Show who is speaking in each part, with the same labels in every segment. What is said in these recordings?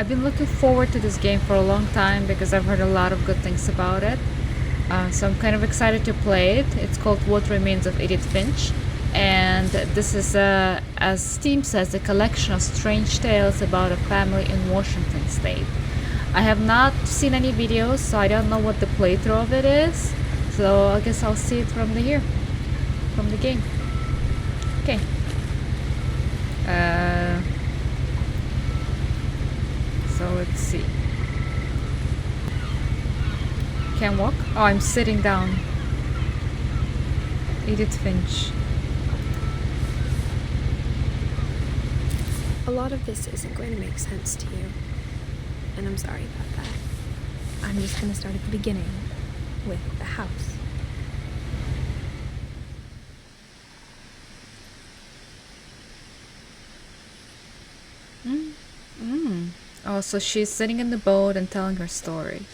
Speaker 1: I've been looking forward to this game for a long time because I've heard a lot of good things about it. So I'm kind of excited to play it. It's called What Remains of Edith Finch. And this is, as Steam says, a collection of strange tales about a family in Washington state. I have not seen any videos, so I don't know what the playthrough of it is. So I guess I'll see it from the game. Okay. So let's see. Can't walk? Oh, I'm sitting down. Edith Finch.
Speaker 2: A lot of this isn't going to make sense to you, and I'm sorry about that. I'm just going to start at the beginning, with the house.
Speaker 1: Oh, so she's sitting in the boat and telling her story.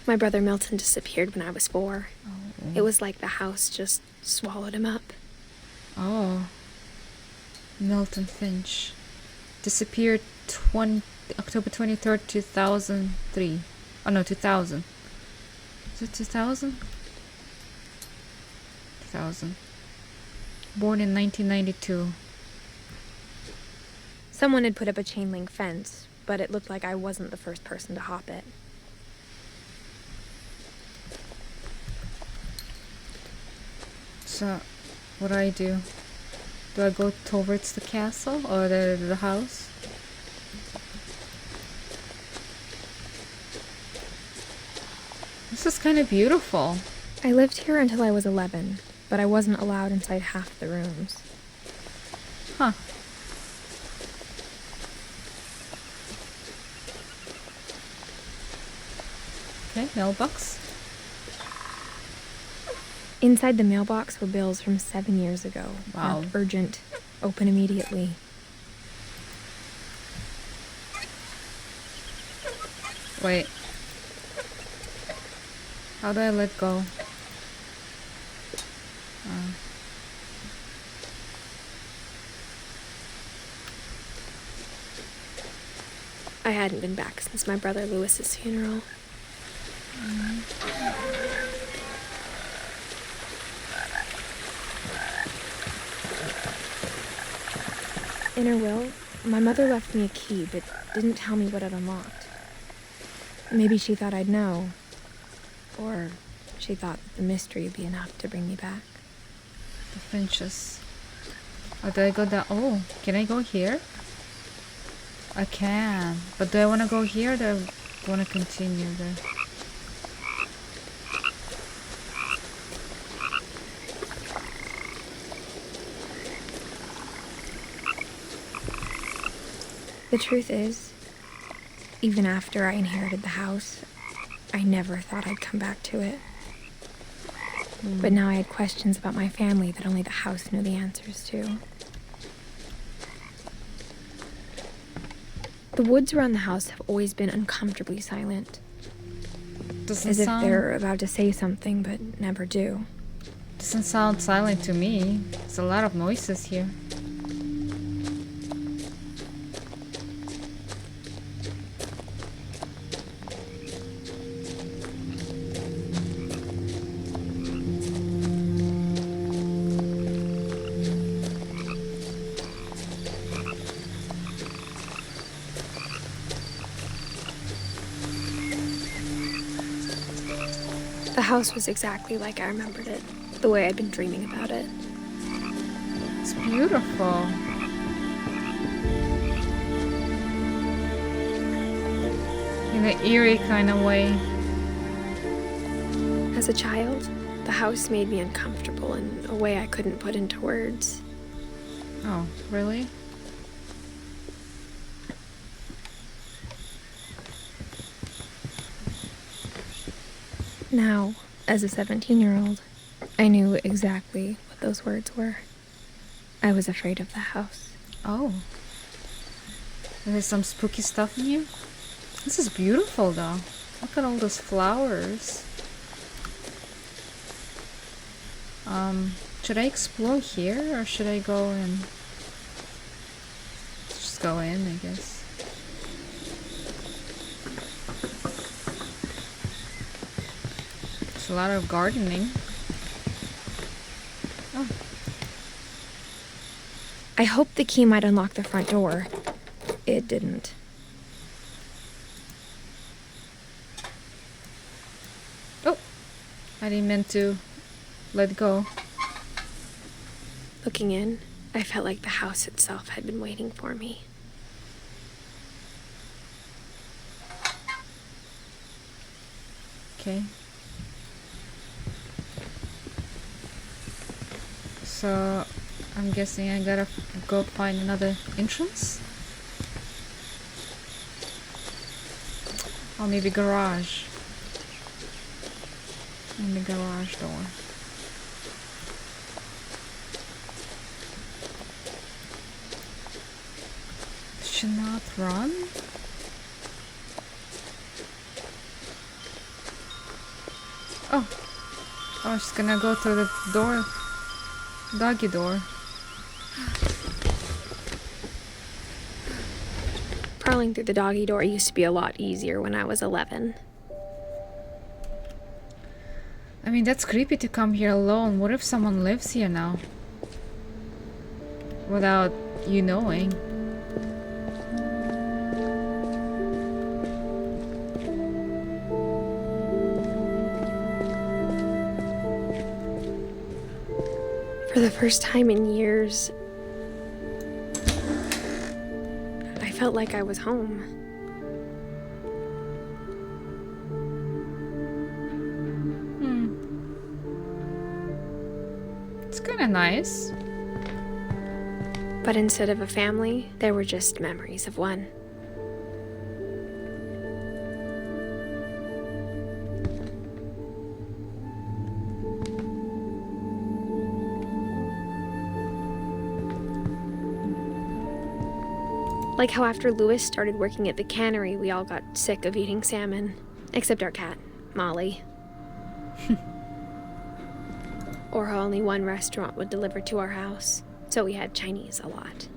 Speaker 2: My brother Milton disappeared when I was 4.
Speaker 1: Oh.
Speaker 2: It was like the house just swallowed him up.
Speaker 1: Oh. Milton Finch. Disappeared October 23rd, 2003. Oh no, 2000. Is it 2000? 2000. Born in 1992.
Speaker 2: Someone had put up a chain link fence, but it looked like I wasn't the first person to hop it.
Speaker 1: So, what do I do? Do I go towards the castle or the house? This is kind of beautiful.
Speaker 2: I lived here until I was 11, but I wasn't allowed inside half the rooms.
Speaker 1: Huh. Okay, mailbox.
Speaker 2: Inside the mailbox were bills from 7 years ago.
Speaker 1: Wow.
Speaker 2: Marked urgent. Open immediately.
Speaker 1: Wait. How do I let go?
Speaker 2: I hadn't been back since my brother Lewis's funeral. In her will, my mother left me a key, but didn't tell me what it unlocked. Maybe she thought I'd know. Or she thought that the mystery would be enough to bring me back.
Speaker 1: The Finches. Oh, do I go down? Oh, can I go here? I can. But do I want to go here or do I want to continue there?
Speaker 2: The truth is, even after I inherited the house, I never thought I'd come back to it. But now I had questions about my family that only the house knew the answers to. The woods around the house have always been uncomfortably silent.
Speaker 1: Doesn't
Speaker 2: As if
Speaker 1: sound,
Speaker 2: they're about to say something, but never do.
Speaker 1: doesn't sound silent to me. There's a lot of noises here.
Speaker 2: The house was exactly like I remembered it, the way I'd been dreaming about it.
Speaker 1: It's beautiful. In an eerie kind of way.
Speaker 2: As a child, the house made me uncomfortable in a way I couldn't put into words.
Speaker 1: Oh, really?
Speaker 2: Now, as a 17-year-old, I knew exactly what those words were. I was afraid of the house.
Speaker 1: Oh. There's some spooky stuff in here? This is beautiful though. Look at all those flowers. Should I explore here or should I go in? Just go in, I guess. a lot of gardening. Oh.
Speaker 2: I hoped the key might unlock the front door. It didn't.
Speaker 1: Oh! I didn't mean to let go.
Speaker 2: Looking in, I felt like the house itself had been waiting for me.
Speaker 1: Okay. So, I'm guessing I gotta go find another entrance? Or maybe garage. Maybe garage door. Should not run? Oh! Oh, she's gonna go through the door. Doggy door.
Speaker 2: Crawling through the doggy door used to be a lot easier when I was 11.
Speaker 1: I mean, that's creepy to come here alone. What if someone lives here now? Without you knowing.
Speaker 2: For the first time in years, I felt like I was home.
Speaker 1: It's kinda nice.
Speaker 2: But instead of a family, there were just memories of one. Like how after Lewis started working at the cannery, we all got sick of eating salmon. Except our cat, Molly. Or how only one restaurant would deliver to our house, so we had Chinese a lot.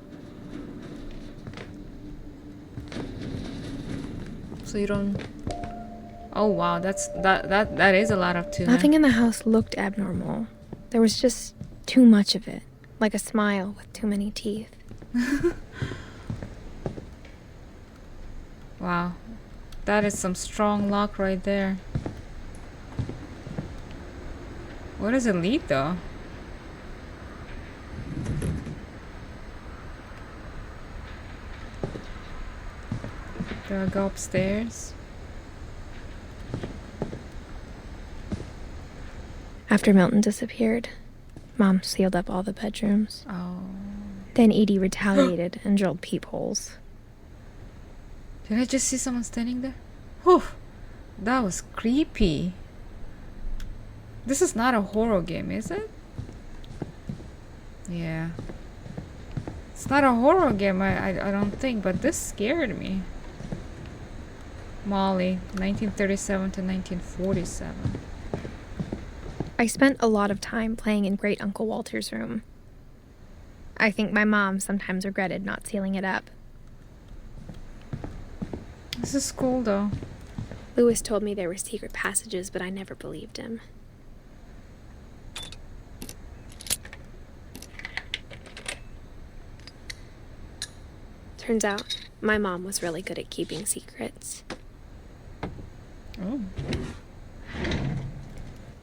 Speaker 1: So you don't... Oh wow, that is a lot of tuna.
Speaker 2: Nothing in the house looked abnormal. There was just too much of it, like a smile with too many teeth.
Speaker 1: Wow, that is some strong lock right there. Where does it lead though? Do I go upstairs?
Speaker 2: After Milton disappeared, Mom sealed up all the bedrooms.
Speaker 1: Oh.
Speaker 2: Then Edie retaliated and drilled peepholes.
Speaker 1: Did I just see someone standing there? Whew! That was creepy. This is not a horror game, is it? Yeah. It's not a horror game, I don't think, but this scared me. Molly, 1937 to 1947.
Speaker 2: I spent a lot of time playing in Great Uncle Walter's room. I think my mom sometimes regretted not sealing it up.
Speaker 1: This is cool though.
Speaker 2: Lewis told me there were secret passages, but I never believed him. Turns out, my mom was really good at keeping secrets.
Speaker 1: Oh.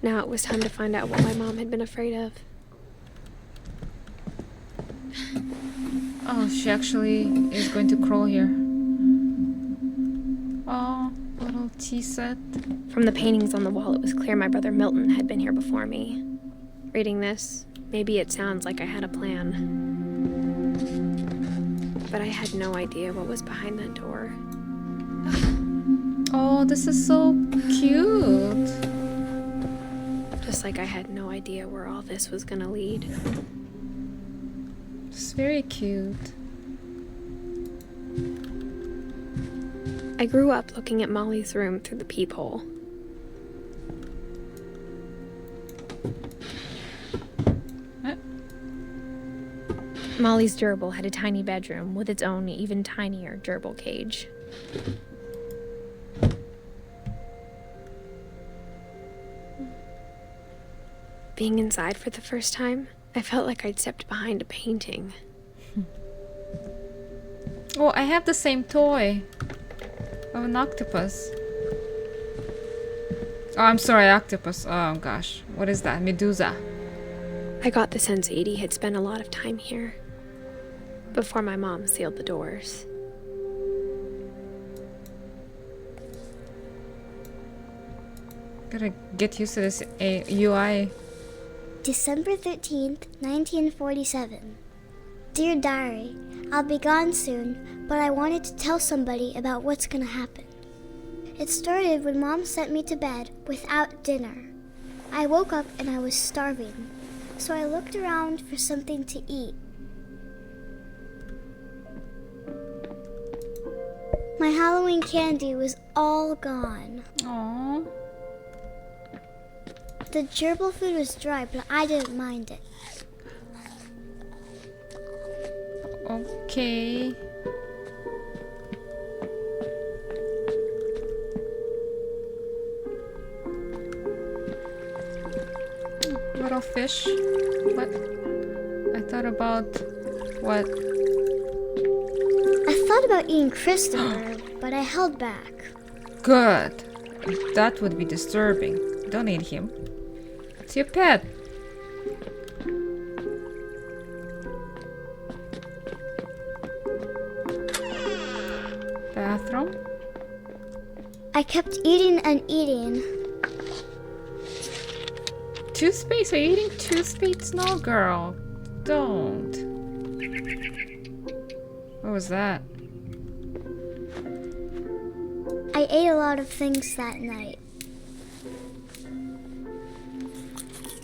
Speaker 2: Now it was time to find out what my mom had been afraid of.
Speaker 1: Oh, she actually is going to crawl here. Oh, little tea set.
Speaker 2: From the paintings on the wall, it was clear my brother Milton had been here before me. Reading this, maybe it sounds like I had a plan. But I had no idea what was behind that door.
Speaker 1: Oh, this is so cute.
Speaker 2: Just like I had no idea where all this was gonna lead.
Speaker 1: It's very cute.
Speaker 2: I grew up looking at Molly's room through the peephole. Molly's gerbil had a tiny bedroom with its own even tinier gerbil cage. being inside for the first time, I felt like I'd stepped behind a painting.
Speaker 1: Oh, I have the same toy of an octopus. Oh, I'm sorry, octopus. Oh gosh, what is that? Medusa.
Speaker 2: I got the sense Edie had spent a lot of time here before my mom sealed the doors.
Speaker 1: Gotta get used to this UI.
Speaker 3: December 13th, 1947. Dear Diary, I'll be gone soon, but I wanted to tell somebody about what's gonna happen. It started when Mom sent me to bed without dinner. I woke up and I was starving, so I looked around for something to eat. My Halloween candy was all gone.
Speaker 1: Aww.
Speaker 3: The gerbil food was dry, but I didn't mind it.
Speaker 1: Okay. Little fish. What? I thought about what?
Speaker 3: I thought about eating Christopher, but I held back.
Speaker 1: Good. That would be disturbing. Don't eat him. It's your pet. Bathroom.
Speaker 3: I kept eating and eating.
Speaker 1: Toothpaste? Are you eating toothpaste? No, girl. Don't. What was that?
Speaker 3: I ate a lot of things that night.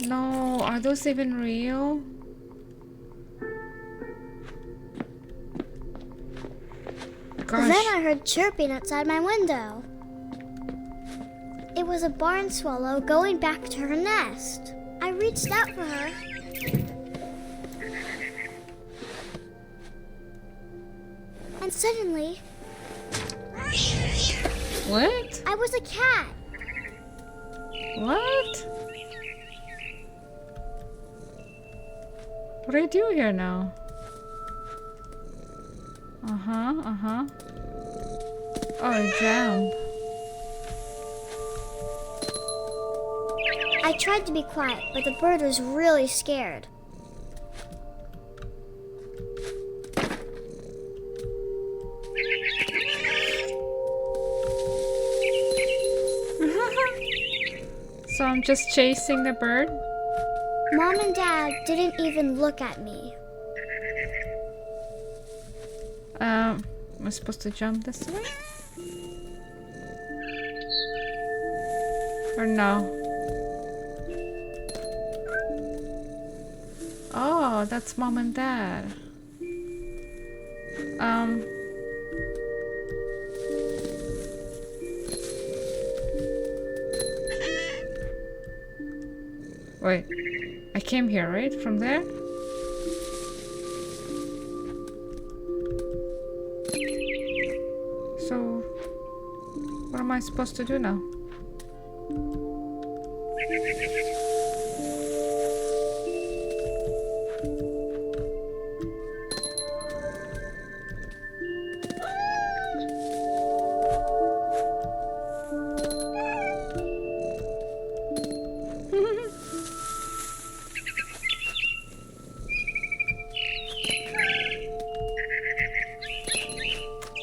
Speaker 1: No, are those even real? Gosh.
Speaker 3: Then I heard chirping outside my window. It was a barn swallow going back to her nest. I reached out for her. And suddenly,
Speaker 1: What?
Speaker 3: I was a cat.
Speaker 1: What? What do I do here now? Uh-huh. Oh, jump.
Speaker 3: I tried to be quiet, but the bird was really scared.
Speaker 1: So I'm just chasing the bird?
Speaker 3: Mom and Dad didn't even look at me.
Speaker 1: Am I supposed to jump this way? Or no? Oh, that's Mom and Dad. Wait. I came here, right? From there? So, what am I supposed to do now?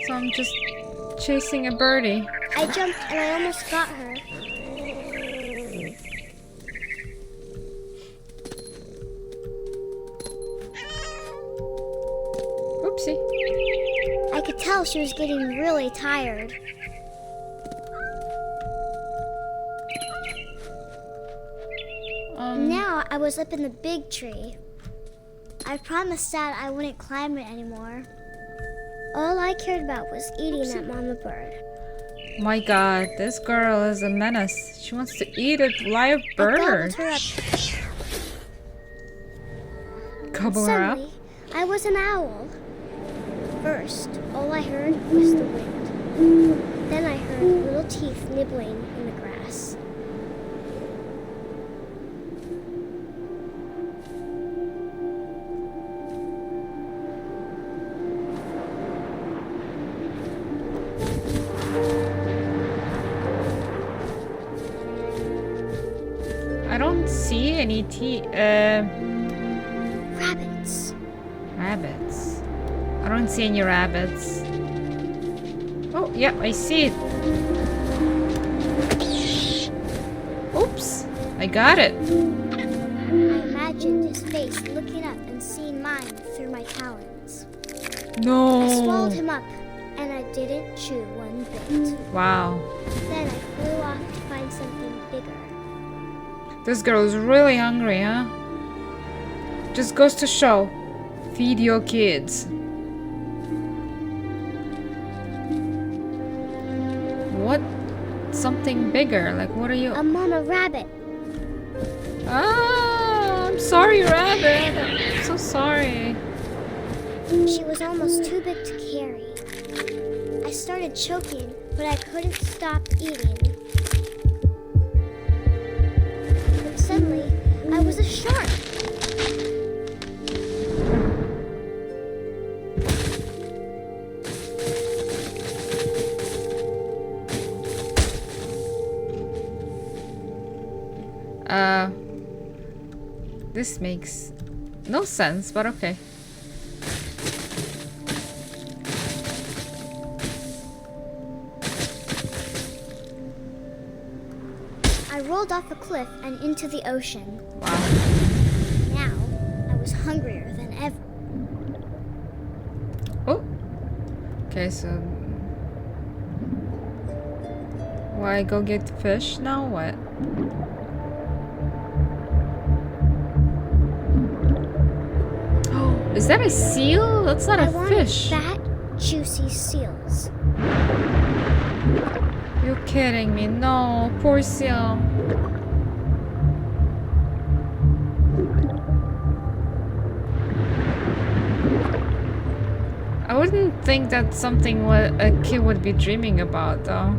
Speaker 1: So I'm just chasing a birdie.
Speaker 3: I jumped and I almost got her.
Speaker 1: Oopsie.
Speaker 3: I could tell she was getting really tired. Now I was up in the big tree. I promised Dad I wouldn't climb it anymore. All I cared about was eating that mama bird.
Speaker 1: My god, this girl is a menace. She wants to eat a live
Speaker 3: I
Speaker 1: bird.
Speaker 3: gobbled her up.
Speaker 1: Gobble her up?
Speaker 3: Suddenly, I was an owl. First, all I heard was the wind. Then I heard little teeth nibbling in the grass.
Speaker 1: I don't see any
Speaker 3: Rabbits.
Speaker 1: rabbits. I don't see any rabbits. Oh, yeah, I see it. Oops, I got it.
Speaker 3: I imagined his face looking up and seeing mine through my talons.
Speaker 1: No.
Speaker 3: I swallowed him up, and I didn't chew one bit.
Speaker 1: Wow.
Speaker 3: Then I flew off to find something bigger.
Speaker 1: This girl is really hungry, huh? Just goes to show. Feed your kids. What? Something bigger? Like, what are you?
Speaker 3: A mama rabbit.
Speaker 1: Ah, I'm sorry, rabbit. I'm so sorry.
Speaker 3: She was almost too big to carry. I started choking, but I couldn't stop eating. And suddenly, I was a shark.
Speaker 1: This makes no sense, but okay.
Speaker 3: I rolled off a cliff and into the ocean.
Speaker 1: Wow.
Speaker 3: Now, I was hungrier than ever.
Speaker 1: Oh. Okay, so why go get fish now? What? Is that a seal? That's not
Speaker 3: I
Speaker 1: a
Speaker 3: wanted
Speaker 1: fish.
Speaker 3: fat, juicy seals.
Speaker 1: You're kidding me. No, poor seal. I wouldn't think that's something what a kid would be dreaming about, though.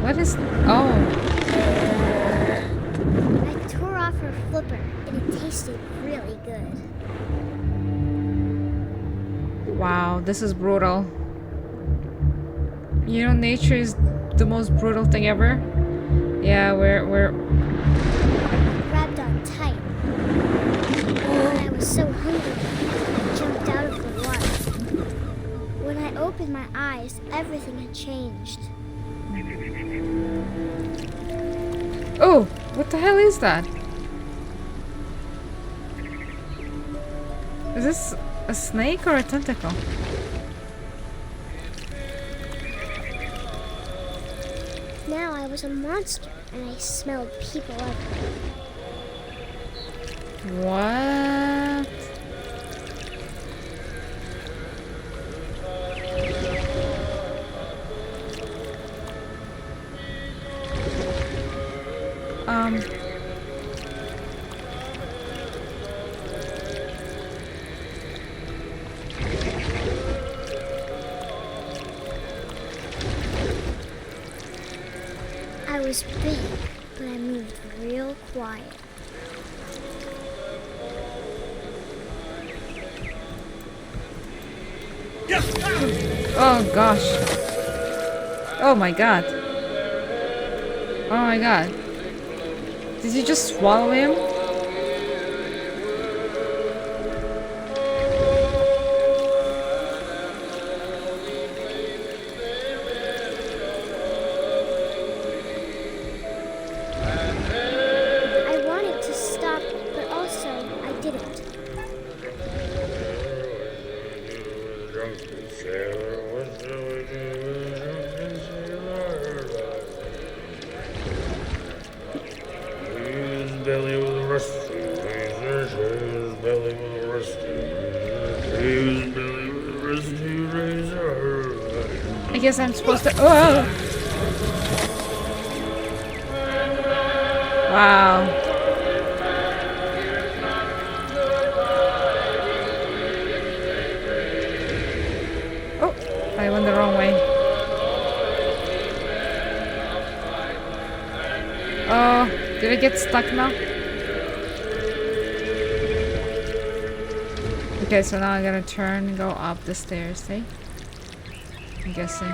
Speaker 1: What is... Oh.
Speaker 3: I tore off her flipper, and it tasted really good.
Speaker 1: Wow, this is brutal. You know, nature is the most brutal thing ever. Yeah, we're...
Speaker 3: Grabbed on tight. And I was so hungry, I jumped out of the water. When I opened my eyes, everything had changed.
Speaker 1: Oh, what the hell is that? Is this a snake or a tentacle?
Speaker 3: Now I was a monster, and I smelled people everywhere.
Speaker 1: What?
Speaker 3: I was big, but I moved real quiet.
Speaker 1: Oh gosh. Oh my god. Oh my god. Did you just swallow him?
Speaker 3: I wanted to stop, but also I didn't.
Speaker 1: I guess I'm supposed to... Oh! Wow. Oh, I went the wrong way. Oh, did we get stuck now? Okay, so now I gotta turn and go up the stairs, eh? I'm guessing.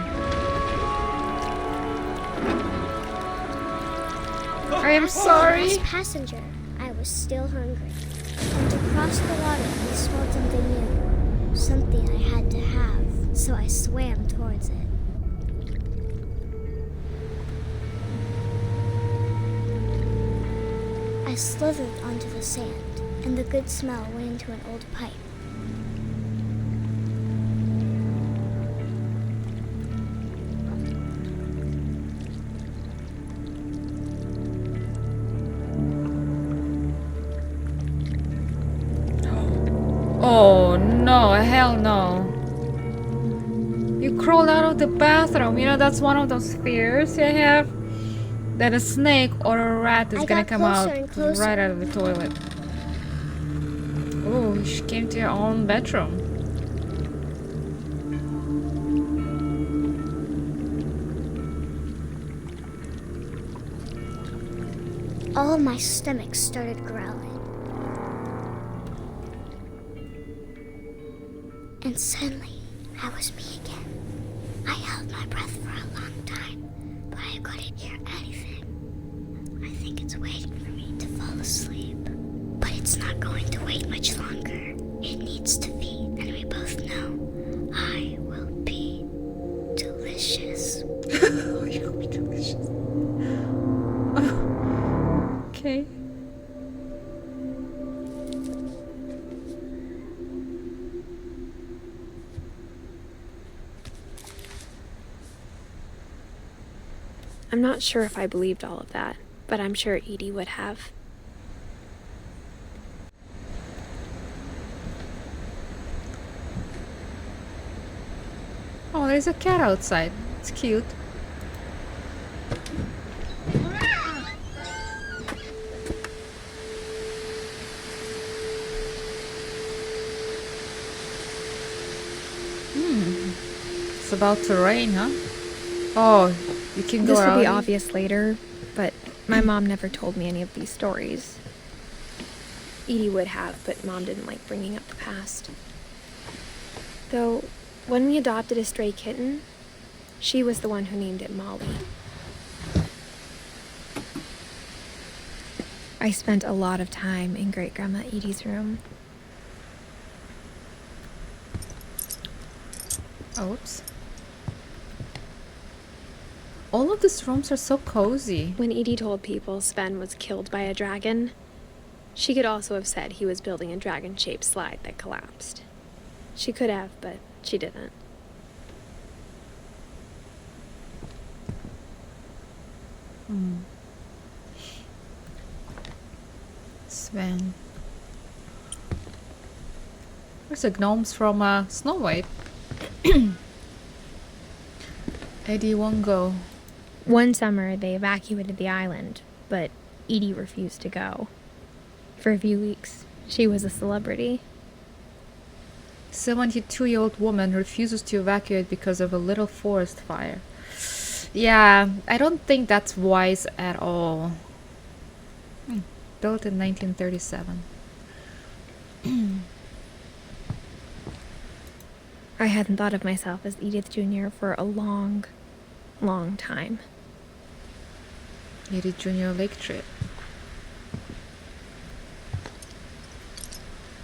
Speaker 1: I am sorry.
Speaker 3: As passenger, I was still hungry. And to cross the water, I smelled something new. Something I had to have, so I swam towards it. I slithered onto the sand, and the good smell went into an old pipe.
Speaker 1: Oh no, hell no. You crawled out of the bathroom. You know, that's one of those fears I have. That a snake or a rat is gonna come out right out of the toilet. Oh, she came to your own bedroom.
Speaker 3: All of my stomach started growling. And suddenly, I was me again. I held my breath for a long time, but I couldn't hear anything. I think it's waiting for me to fall asleep. But it's not going to wait much longer. It needs to feed, and we both know I will be delicious.
Speaker 1: You'll be delicious. Okay.
Speaker 2: I'm not sure if I believed all of that, but I'm sure Edie would have.
Speaker 1: Oh, there's a cat outside. It's cute. It's about to rain, huh? Oh, you can go
Speaker 2: This
Speaker 1: out.
Speaker 2: will be obvious later, but my mom never told me any of these stories. Edie would have, but Mom didn't like bringing up the past. Though, when we adopted a stray kitten, she was the one who named it Molly. I spent a lot of time in Great-Grandma Edie's room.
Speaker 1: Oops. All of these rooms are so cozy.
Speaker 2: When Edie told people Sven was killed by a dragon, she could also have said he was building a dragon-shaped slide that collapsed. She could have, but she didn't.
Speaker 1: Sven. Where's the gnomes from Snow White? Eddie won't go.
Speaker 2: One summer, they evacuated the island, but Edie refused to go. For a few weeks, she was a celebrity.
Speaker 1: 72-year-old woman refuses to evacuate because of a little forest fire. Yeah, I don't think that's wise at all. Built in 1937.
Speaker 2: I hadn't thought of myself as Edith Jr. for a long, long time.
Speaker 1: Edith Jr. Lake Trip.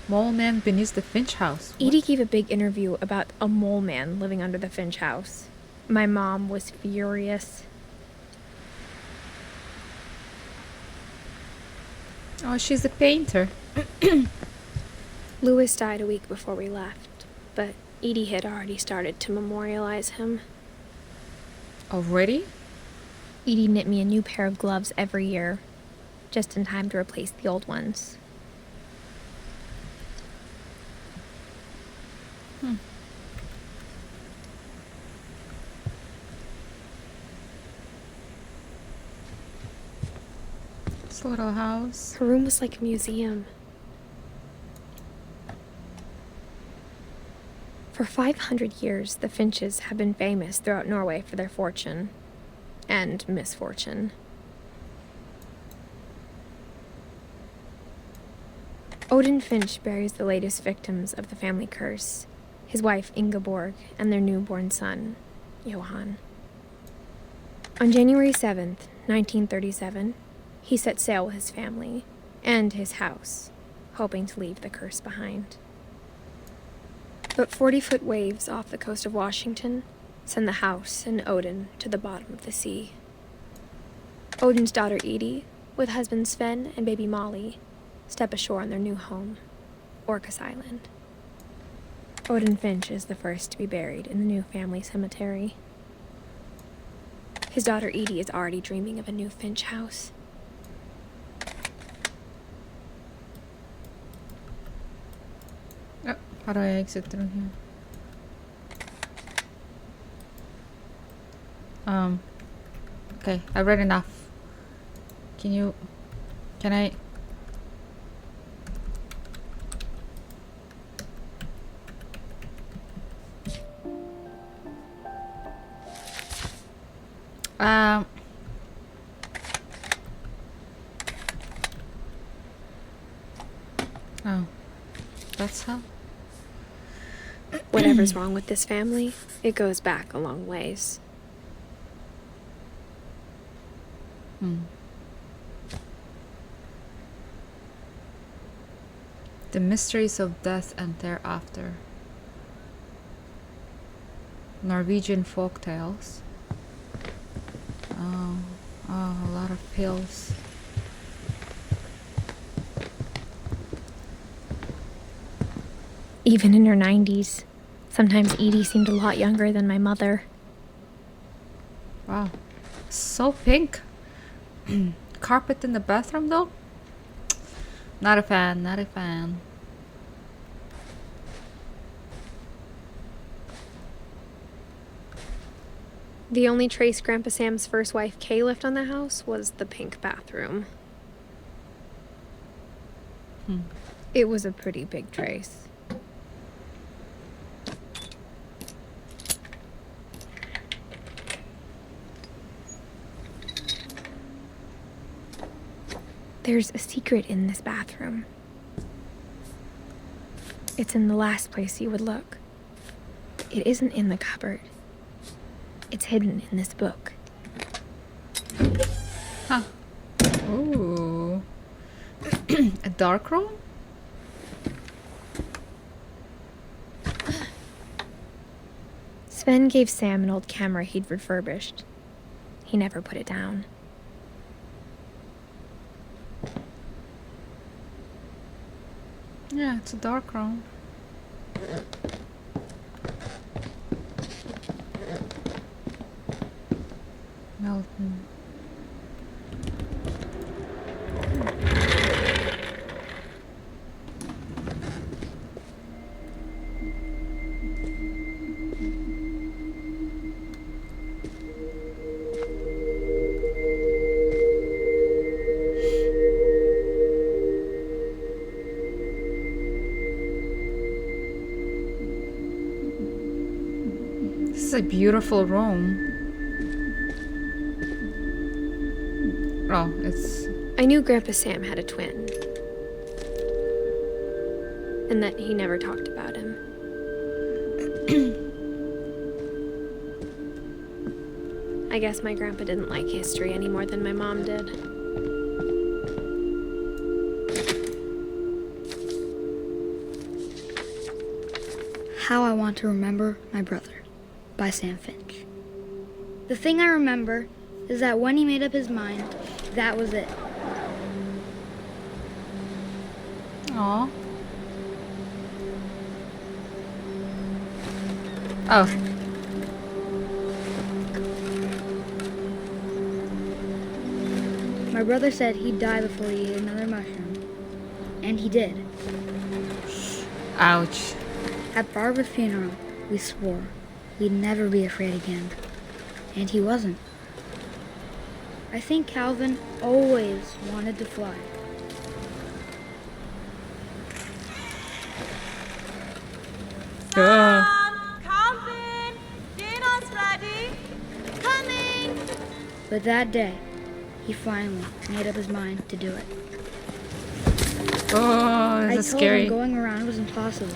Speaker 1: Mole man beneath the Finch house. What?
Speaker 2: Edie gave a big interview about a mole man living under the Finch house. My mom was furious.
Speaker 1: Oh, she's a painter.
Speaker 2: Louis died a week before we left, but Edie had already started to memorialize him.
Speaker 1: Already?
Speaker 2: Edie knit me a new pair of gloves every year, just in time to replace the old ones. This little house. Her room was like a museum. For 500 years, the Finches have been famous throughout Norway for their fortune and misfortune. Odin Finch buries the latest victims of the family curse, his wife Ingeborg and their newborn son, Johann. On January 7th, 1937, he set sail with his family and his house, hoping to leave the curse behind. But 40-foot waves off the coast of Washington send the house and Odin to the bottom of the sea. Odin's daughter Edie, with husband Sven and baby Molly, step ashore on their new home, Orcas Island. Odin Finch is the first to be buried in the new family cemetery. His daughter Edie is already dreaming of a new Finch house.
Speaker 1: Oh, how do I exit through here? Okay, I've read enough. Can I? Oh, that's how?
Speaker 2: Whatever's wrong with this family, it goes back a long ways.
Speaker 1: The mysteries of death and thereafter. Norwegian folk tales. Oh, a lot of pills.
Speaker 2: Even in her 90s, sometimes Edie seemed a lot younger than my mother.
Speaker 1: Wow, so pink. Carpet in the bathroom though? Not a fan, not a fan.
Speaker 2: The only trace Grandpa Sam's first wife Kay left on the house was the pink bathroom. It was a pretty big trace. There's a secret in this bathroom. It's in the last place you would look. It isn't in the cupboard. It's hidden in this book.
Speaker 1: Huh. Ooh. A dark room?
Speaker 2: Sven gave Sam an old camera he'd refurbished. He never put it down.
Speaker 1: Yeah, it's a dark room. Melton. This is a beautiful room. Oh, it's...
Speaker 2: I knew Grandpa Sam had a twin. And that he never talked about him. I guess my grandpa didn't like history any more than my mom did.
Speaker 4: How I Want to Remember My Brother by Sam Finch. The thing I remember is that when he made up his mind, that was it.
Speaker 1: Aw. Oh.
Speaker 4: My brother said he'd die before he ate another mushroom. And he did.
Speaker 1: Ouch.
Speaker 4: At Barbara's funeral, we swore we'd never be afraid again. And he wasn't. I think Calvin always wanted to fly.
Speaker 5: Calvin, dinner's ready. Coming.
Speaker 4: But that day, he finally made up his mind to do it.
Speaker 1: Oh,
Speaker 4: I
Speaker 1: this is
Speaker 4: told
Speaker 1: scary.
Speaker 4: him going around was impossible.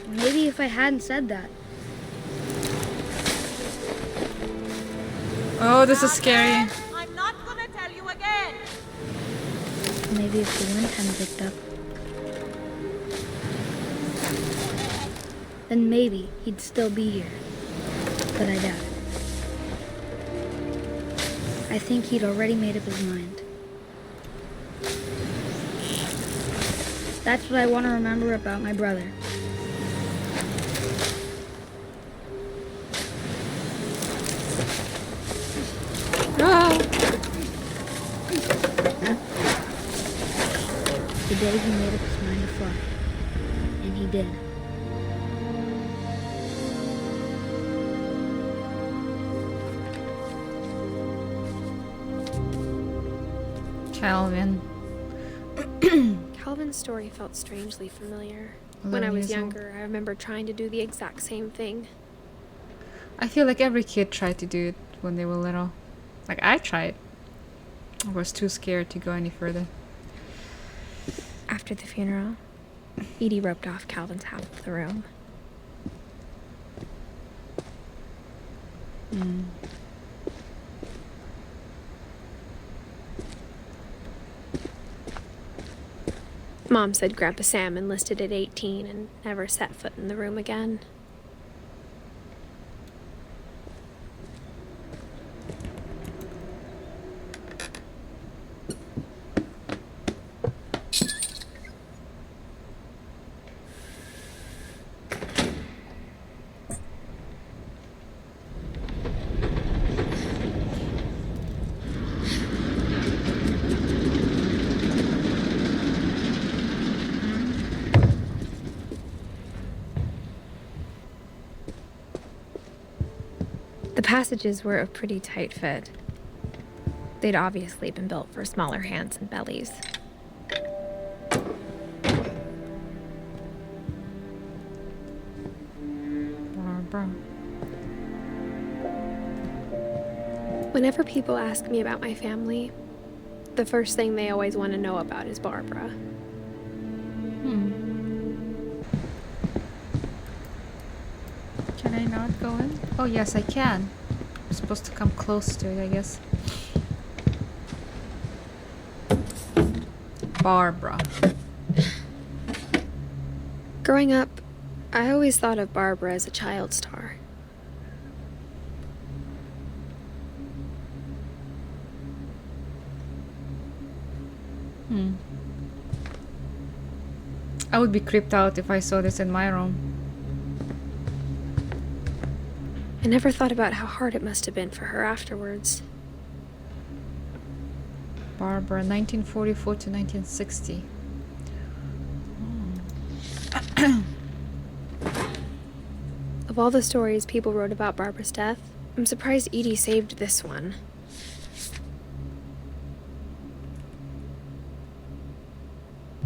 Speaker 4: Maybe if I hadn't said that.
Speaker 1: Oh, this is scary.
Speaker 5: I'm not gonna tell you again.
Speaker 4: Maybe if the wind hadn't picked up. Then maybe he'd still be here. But I doubt it. I think he'd already made up his mind. That's what I want to remember about my brother.
Speaker 1: Oh.
Speaker 4: The day he made up his mind to fly. And he did.
Speaker 1: Calvin.
Speaker 6: Calvin's story felt strangely familiar. When I was younger, I remember trying to do the exact same thing.
Speaker 1: I feel like every kid tried to do it when they were little. Like, I tried. I was too scared to go any further.
Speaker 2: After the funeral, Edie roped off Calvin's half of the room.
Speaker 6: Mom said Grandpa Sam enlisted at 18 and never set foot in the room again. The passages were a pretty tight fit. They'd obviously been built for smaller hands and bellies.
Speaker 1: Barbara.
Speaker 6: Whenever people ask me about my family, the first thing they always want to know about is Barbara.
Speaker 1: Can I not go in? Oh, yes, I can. I'm supposed to come close to it, I guess. Barbara.
Speaker 6: Growing up, I always thought of Barbara as a child star.
Speaker 1: I would be creeped out if I saw this in my room.
Speaker 6: I never thought about how hard it must have been for her afterwards.
Speaker 1: Barbara, 1944 to 1960.
Speaker 6: Of all the stories people wrote about Barbara's death, I'm surprised Edie saved this one.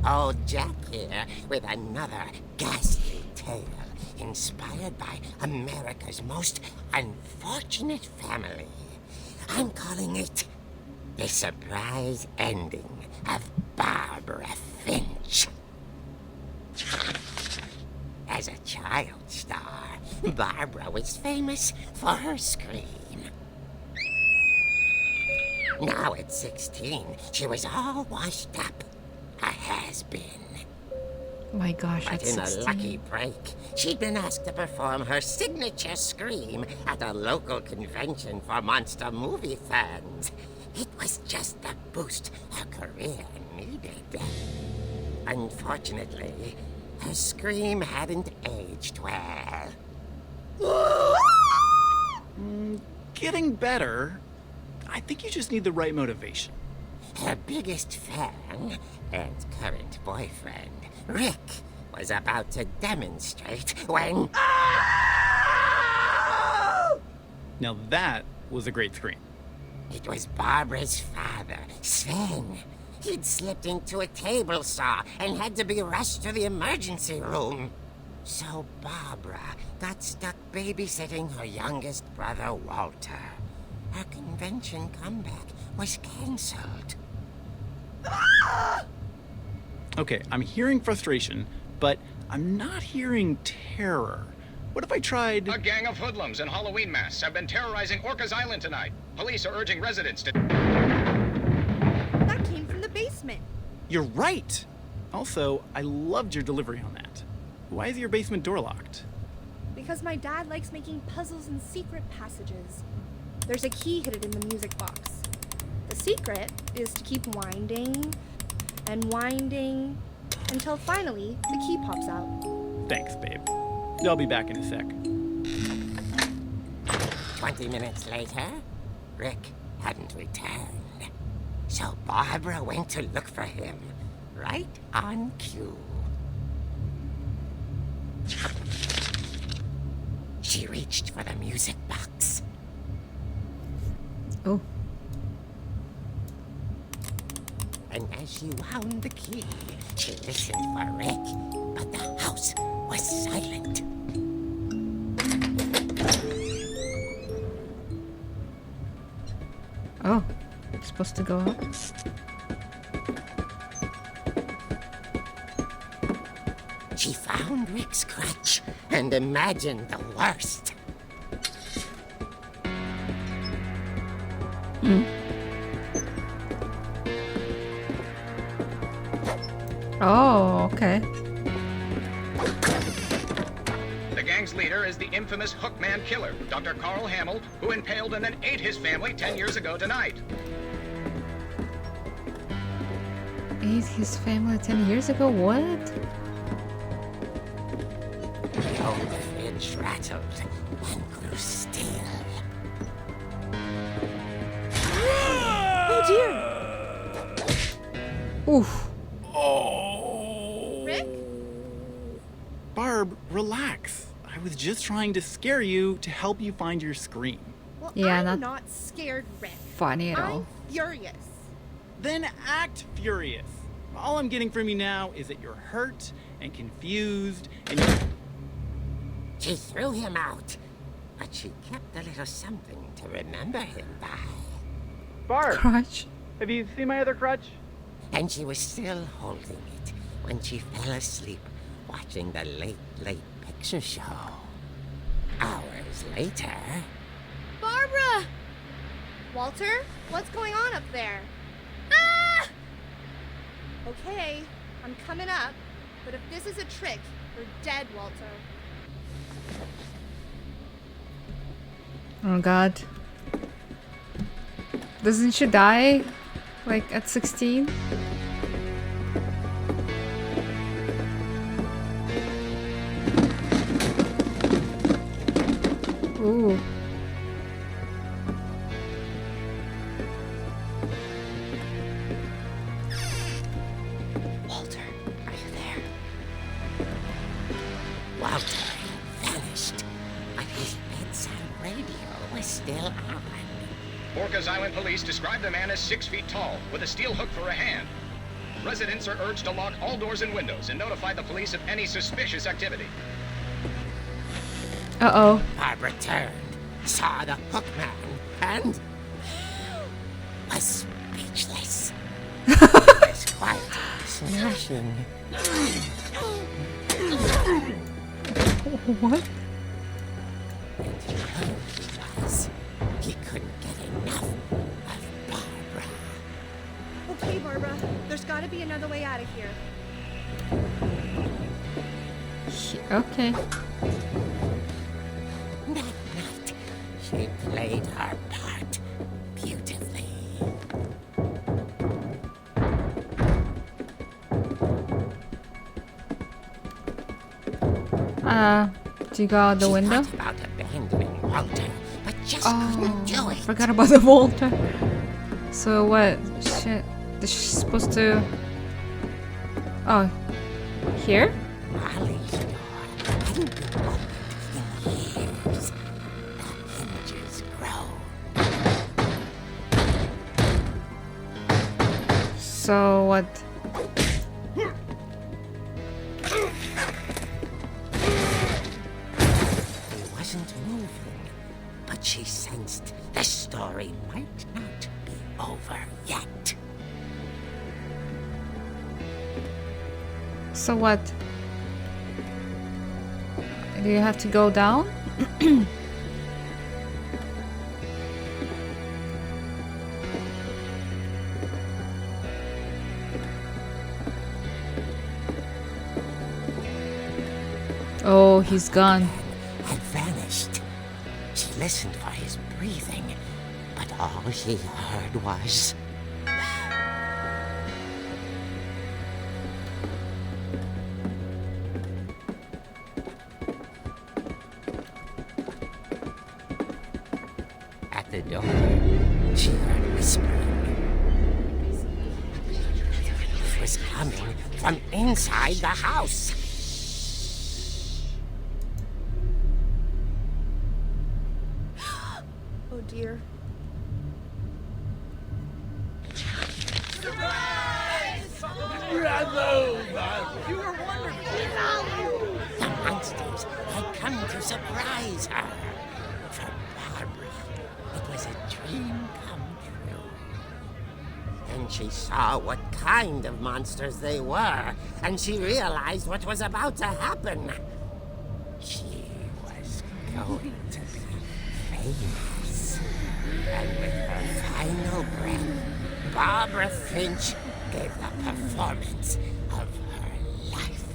Speaker 7: Old Jack here with another ghastly tale inspired by America's most unfortunate family. I'm calling it The Surprise Ending of Barbara Finch. As a child star, Barbara was famous for her scream. Now at 16, she was all washed up. A has-been.
Speaker 1: My gosh,
Speaker 7: But
Speaker 1: that's
Speaker 7: in a
Speaker 1: 16.
Speaker 7: lucky break, she'd been asked to perform her signature scream at a local convention for monster movie fans. It was just the boost her career needed. Unfortunately, her scream hadn't aged well.
Speaker 8: Getting better. I think you just need the right motivation.
Speaker 7: Her biggest fan and current boyfriend, Rick, was about to demonstrate when...
Speaker 8: Now that was a great scream.
Speaker 7: It was Barbara's father, Sven. He'd slipped into a table saw and had to be rushed to the emergency room. So Barbara got stuck babysitting her youngest brother, Walter. Her convention comeback was cancelled.
Speaker 8: Okay, I'm hearing frustration, but I'm not hearing terror. What if I tried...
Speaker 9: A gang of hoodlums in Halloween masks have been terrorizing Orcas Island tonight. Police are urging residents to...
Speaker 5: That came from the basement.
Speaker 8: You're right! Also, I loved your delivery on that. Why is your basement door locked?
Speaker 5: Because my dad likes making puzzles and secret passages. There's a key hidden in the music box. The secret is to keep winding and winding until finally the key pops out.
Speaker 8: Thanks, babe. I'll be back in a sec.
Speaker 7: 20 minutes later, Rick hadn't returned. So Barbara went to look for him, right on cue. She reached for the music box.
Speaker 1: Oh.
Speaker 7: And as she wound the key, she listened for Rick, but the house was silent.
Speaker 1: Oh. Supposed to go up?
Speaker 7: She found Rick's crutch and imagined the worst.
Speaker 1: Oh, okay.
Speaker 9: The gang's leader is the infamous Hookman killer, Dr. Carl Hamill, who impaled and then ate his family 10 years ago tonight.
Speaker 1: Ate his family 10 years ago? What?
Speaker 7: The old fridge rattled and grew still.
Speaker 5: Oh dear!
Speaker 1: Oof.
Speaker 5: Rick?
Speaker 8: Barb, relax. I was just trying to scare you to help you find your scream.
Speaker 5: Well,
Speaker 1: Yeah,
Speaker 5: I'm
Speaker 1: not
Speaker 5: not scared, Rick.
Speaker 1: funny at all.
Speaker 5: I'm furious.
Speaker 8: Then act furious. All I'm getting from you now is that you're hurt and confused and you're...
Speaker 7: She threw him out, but she kept a little something to remember him by.
Speaker 8: Barb,
Speaker 1: Crutch.
Speaker 8: have you seen my other crutch?
Speaker 7: And she was still holding it when she fell asleep watching the late picture show. Hours later...
Speaker 5: Barbara! Walter, what's going on up there? Ah! Okay, I'm coming up, but if this is a trick, we're dead, Walter.
Speaker 1: Oh god. Doesn't she die? Like at 16? Ooh.
Speaker 5: Walter, are you there?
Speaker 7: Walter had vanished, but his bedside radio was still on.
Speaker 9: Orcas Island police describe the man as 6 feet tall, with a steel hook for a hand. Residents are urged to lock all doors and windows and notify the police of any suspicious activity.
Speaker 1: Uh-oh.
Speaker 7: Barbara turned, saw the hook man, and was speechless. It was quite smashing.
Speaker 1: What?
Speaker 7: And he was. He couldn't get enough of Barbara.
Speaker 5: Okay, Barbara, there's gotta be another way out of here.
Speaker 1: Okay.
Speaker 7: That night, she played her part beautifully.
Speaker 1: Do you go out the
Speaker 7: She
Speaker 1: window?
Speaker 7: thought about abandoning Walter, but just couldn't do it.
Speaker 1: Forgot about the Walter. So what? Shit. Is she supposed to... Oh. Here?
Speaker 7: Molly's door hadn't been opened in years. The hinges groaned.
Speaker 1: So what?
Speaker 7: He wasn't moving, but she sensed the story might not be over yet.
Speaker 1: So what? Do you have to go down? Oh, he's gone.
Speaker 7: Had vanished. She listened for his breathing, but all she heard was... At the door, she heard whispering. It was coming from inside the house.
Speaker 5: Oh dear.
Speaker 7: The monsters had come to surprise her. For Barbara, it was a dream come true. Then she saw what kind of monsters they were, and she realized what was about to happen. She was going to be famous. And with her final breath, Barbara Finch gave the performance of her life.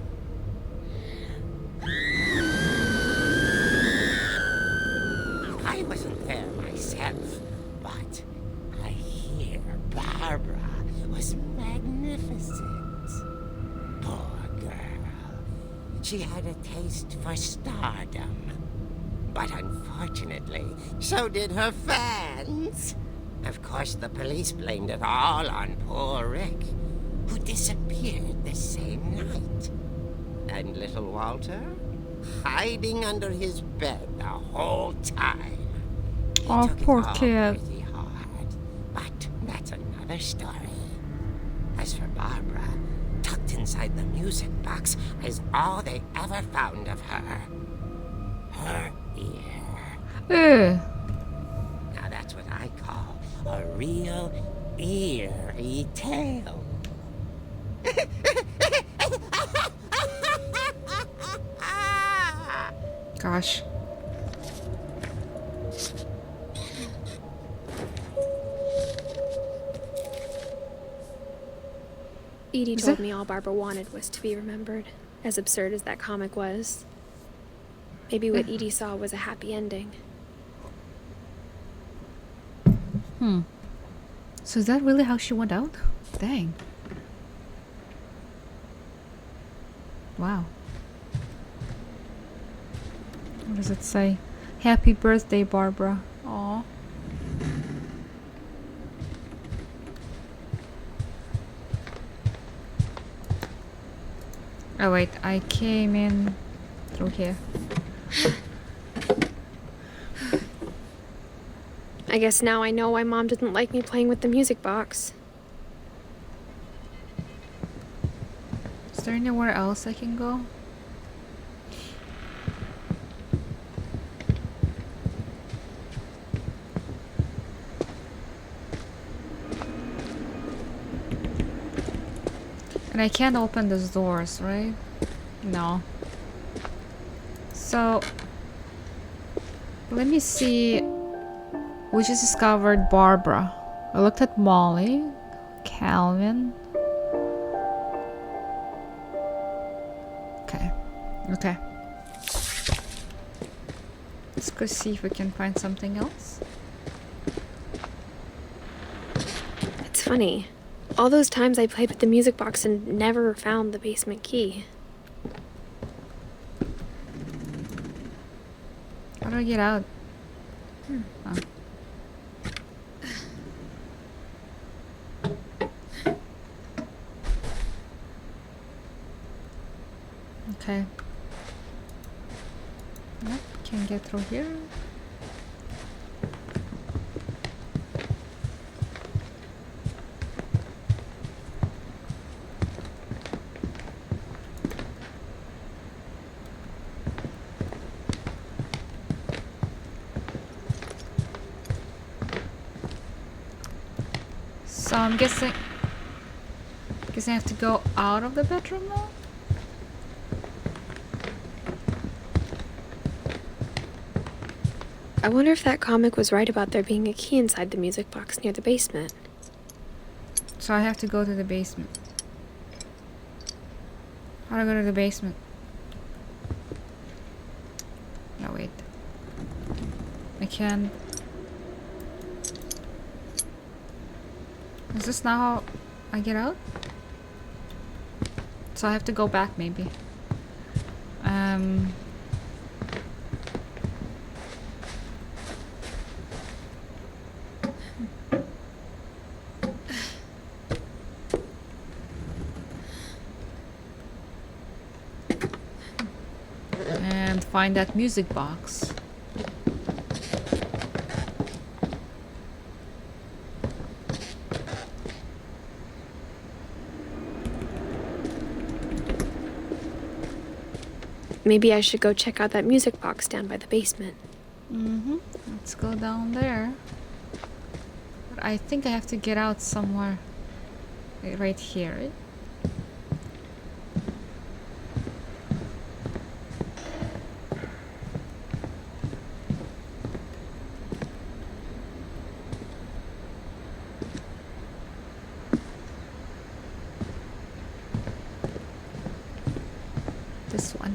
Speaker 7: I wasn't there myself, but I hear Barbara was magnificent. Poor girl. She had a taste for stardom. But unfortunately, so did her fans. Of course, the police blamed it all on poor Rick, who disappeared the same night. And little Walter, hiding under his bed the whole time. He
Speaker 1: Oh,
Speaker 7: took
Speaker 1: poor
Speaker 7: it all
Speaker 1: kid.
Speaker 7: pretty hard, but that's another story. As for Barbara, tucked inside the music box is all they ever found of her. Her ear.
Speaker 1: Ugh.
Speaker 7: Now that's what I call a real eerie tale.
Speaker 1: Gosh.
Speaker 6: Edie
Speaker 1: Is
Speaker 6: told
Speaker 1: it-
Speaker 6: me all Barbara wanted was to be remembered, as absurd as that comic was. Maybe what Edie saw was a happy ending.
Speaker 1: So is that really how she went out? Dang. Wow. What does it say? Happy birthday, Barbara. Aw. Oh wait, I came in through here.
Speaker 6: I guess now I know why Mom didn't like me playing with the music box.
Speaker 1: Is there anywhere else I can go? And I can't open those doors, right? No. So, let me see. We just discovered Barbara. I looked at Molly, Calvin. Okay. Okay. Let's go see if we can find something else.
Speaker 6: It's funny. All those times I played with the music box and never found the basement key.
Speaker 1: How do I get out? Oh. Okay. Nope, can't get through here. So I'm guessing I have to go out of the bedroom now?
Speaker 6: I wonder if that comic was right about there being a key inside the music box near the basement.
Speaker 1: So I have to go to the basement. How do I go to the basement? No, wait. I can. Is this now how I get out? So I have to go back, maybe. And find that music box.
Speaker 6: Maybe I should go check out that music box down by the basement.
Speaker 1: Let's go down there. But I think I have to get out somewhere. Right here, right? This one.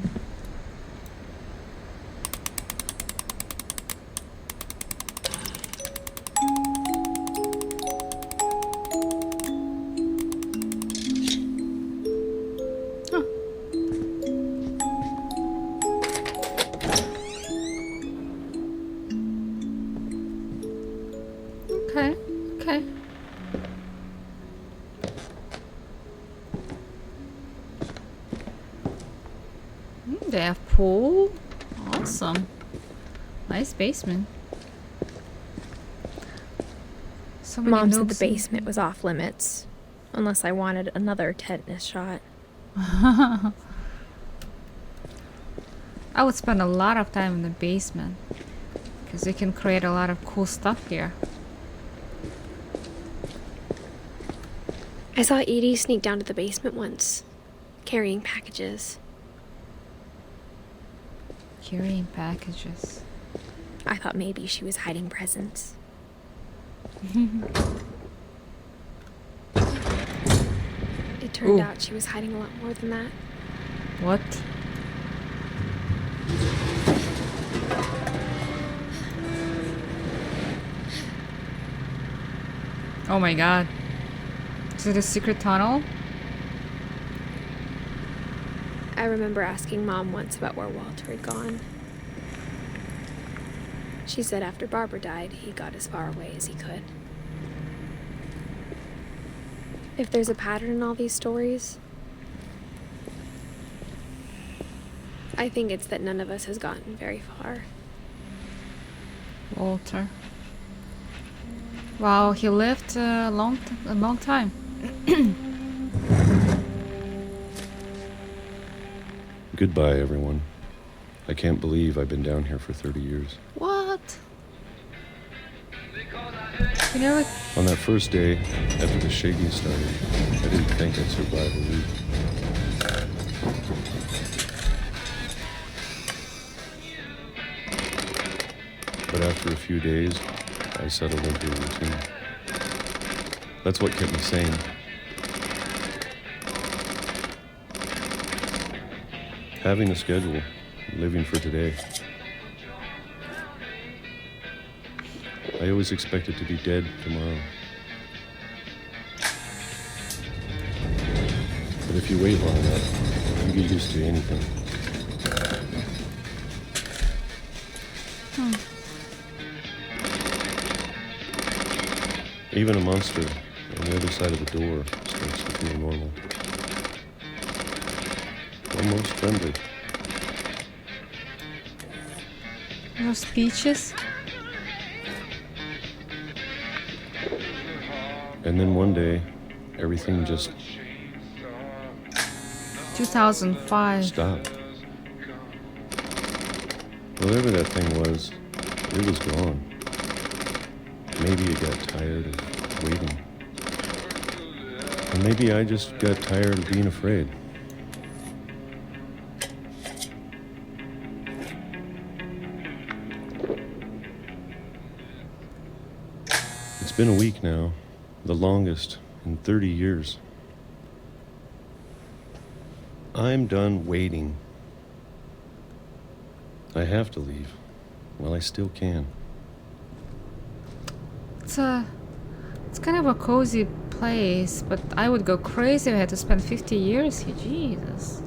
Speaker 1: Okay, okay. They have pool. Awesome. Nice basement. So many
Speaker 6: Mom said the
Speaker 1: nooks and-
Speaker 6: basement was off limits, unless I wanted another tetanus shot.
Speaker 1: I would spend a lot of time in the basement because you can create a lot of cool stuff here.
Speaker 6: I saw Edie sneak down to the basement once, carrying packages.
Speaker 1: Carrying packages.
Speaker 6: I thought maybe she was hiding presents. It turned out she was hiding a lot more than that.
Speaker 1: What? Oh my god. Is it a secret tunnel?
Speaker 6: I remember asking Mom once about where Walter had gone. She said after Barbara died, he got as far away as he could. If there's a pattern in all these stories, I think it's that none of us has gotten very far.
Speaker 1: Walter. Wow, he lived a long time.
Speaker 10: Goodbye, everyone. I can't believe I've been down here for 30 years.
Speaker 1: What? You never...
Speaker 10: On that first day, after the shaking started, I didn't think I'd survive a week. But after a few days, I settled into a routine. That's what kept me sane. Having a schedule, living for today. I always expected to be dead tomorrow. But if you wait long enough, you get used to anything. Even a monster on the other side of the door starts to feel normal. Almost friendly.
Speaker 1: No speeches?
Speaker 10: And then one day, everything just
Speaker 1: 2005.
Speaker 10: stopped. Whatever that thing was, it was gone. Maybe it got tired of waiting. And maybe I just got tired of being afraid. It's been a week now, the longest in 30 years. I'm done waiting. I have to leave while I still can.
Speaker 1: It's kind of a cozy place, but I would go crazy if I had to spend 50 years here. Jesus.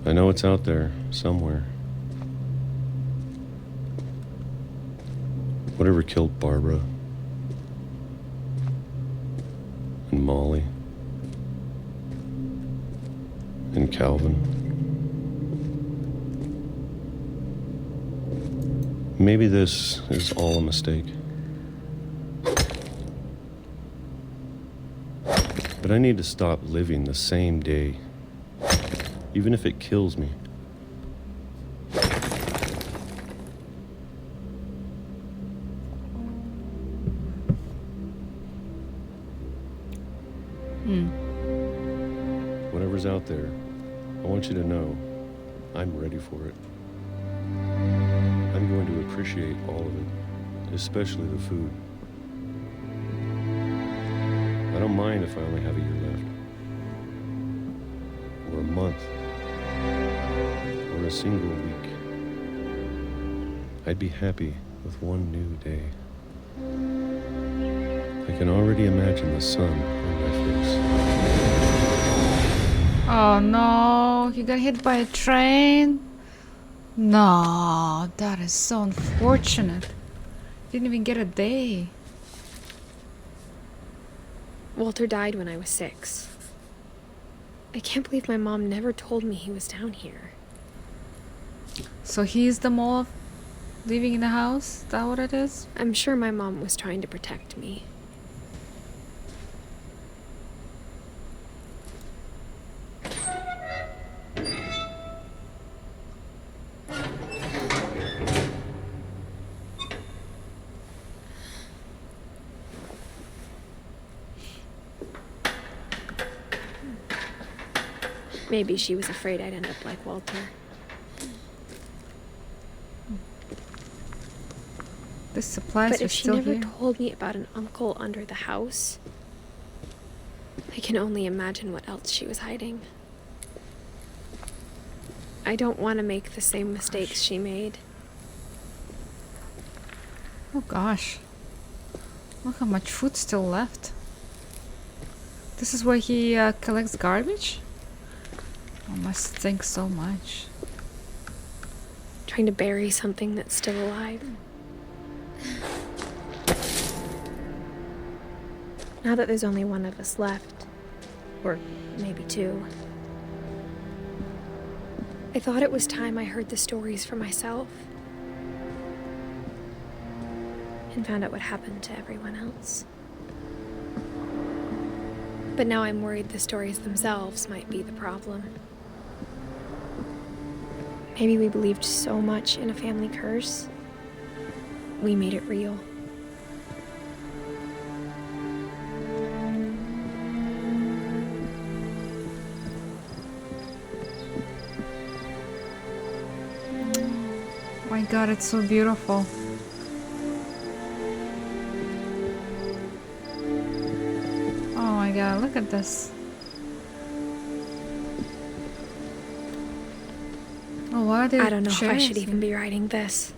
Speaker 10: I know it's out there, somewhere. Whatever killed Barbara and Molly and Calvin. Maybe this is all a mistake. But I need to stop living the same day, even if it kills me. Whatever's out there, I want you to know I'm ready for it. I'm going to appreciate all of it, especially the food. I don't mind if I only have a year left, or a month, or a single week. I'd be happy with one new day. I can already imagine the sun on my face.
Speaker 1: Oh no, he got hit by a train? No, that is so unfortunate. Didn't even get a day.
Speaker 6: Walter died when I was 6. I can't believe my mom never told me he was down here.
Speaker 1: So he's the mole living in the house? Is that what it is?
Speaker 6: I'm sure my mom was trying to protect me. Maybe she was afraid I'd end up like Walter.
Speaker 1: The supplies
Speaker 6: But
Speaker 1: are
Speaker 6: if she
Speaker 1: still
Speaker 6: never
Speaker 1: here.
Speaker 6: told me about an uncle under the house, I can only imagine what else she was hiding. I don't want to make the same mistakes she made.
Speaker 1: Oh gosh. Look how much food's still left. This is where he collects garbage? I must think so much.
Speaker 6: Trying to bury something that's still alive. Now that there's only one of us left, or maybe 2, I thought it was time I heard the stories for myself and found out what happened to everyone else. But now I'm worried the stories themselves might be the problem. Maybe we believed so much in a family curse, we made it real.
Speaker 1: My god, it's so beautiful. Oh my god, look at this. Oh, why are there
Speaker 6: I don't know if I should
Speaker 1: chairs
Speaker 6: even be writing this.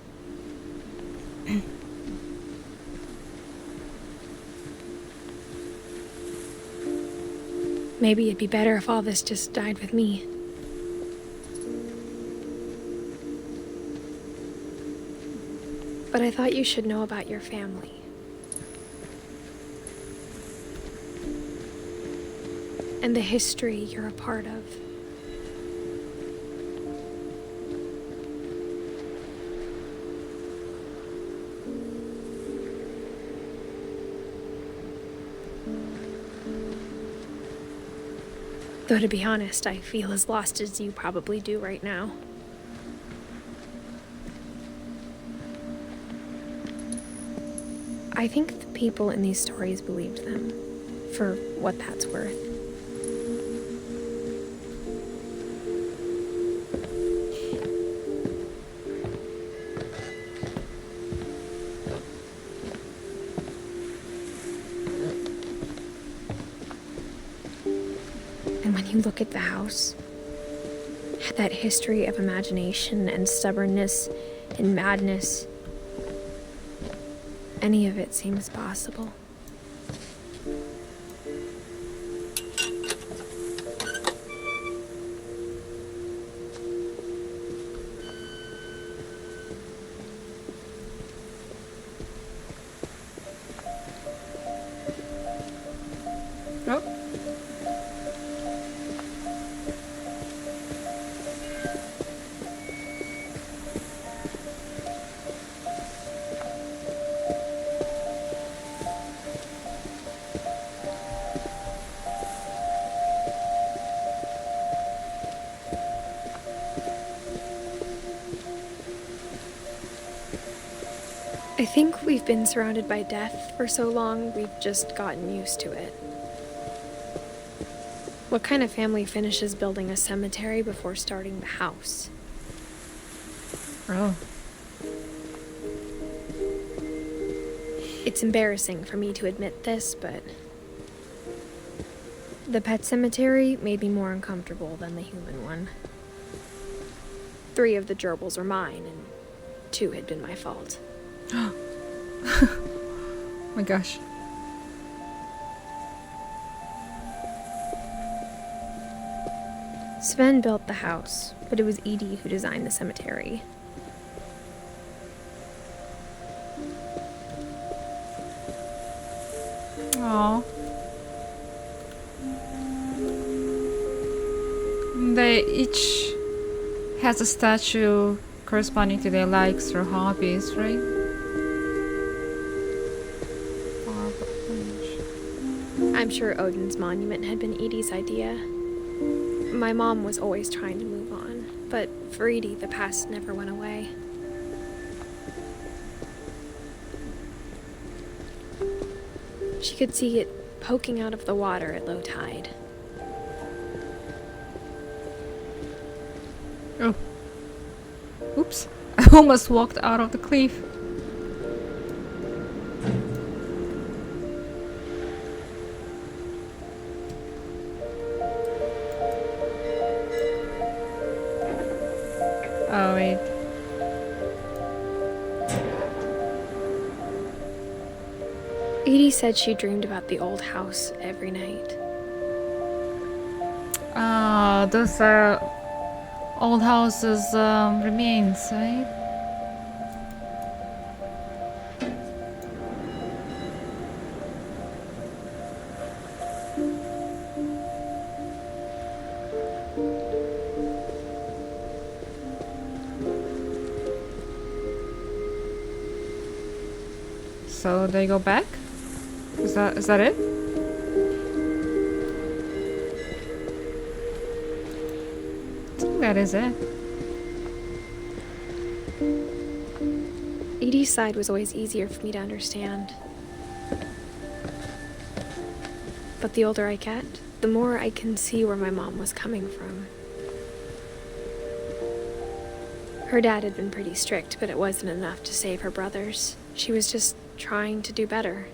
Speaker 6: Maybe it'd be better if all this just died with me. But I thought you should know about your family. And the history you're a part of. Though to be honest, I feel as lost as you probably do right now. I think the people in these stories believed them, for what that's worth. And when you look at the house, that history of imagination and stubbornness and madness, any of it seems possible.
Speaker 1: Oh.
Speaker 6: I think we've been surrounded by death for so long, we've just gotten used to it. What kind of family finishes building a cemetery before starting the house?
Speaker 1: Oh.
Speaker 6: It's embarrassing for me to admit this, but the pet cemetery made me more uncomfortable than the human one. 3 of the gerbils are mine, and 2 had been my fault.
Speaker 1: Oh my gosh.
Speaker 6: Sven built the house, but it was Edie who designed the cemetery.
Speaker 1: Aww. They each has a statue corresponding to their likes or hobbies, right?
Speaker 6: I'm sure Odin's monument had been Edie's idea. My mom was always trying to move on, but for Edie, the past never went away. She could see it poking out of the water at low tide.
Speaker 1: Oh. Oops. I almost walked out of the cliff. Oh, wait.
Speaker 6: Edie said she dreamed about the old house every night.
Speaker 1: Ah, those are old houses remains, right? So they go back? Is that it? I think that is it.
Speaker 6: Edie's side was always easier for me to understand. But the older I get, the more I can see where my mom was coming from. Her dad had been pretty strict, but it wasn't enough to save her brothers. She was just trying to do better.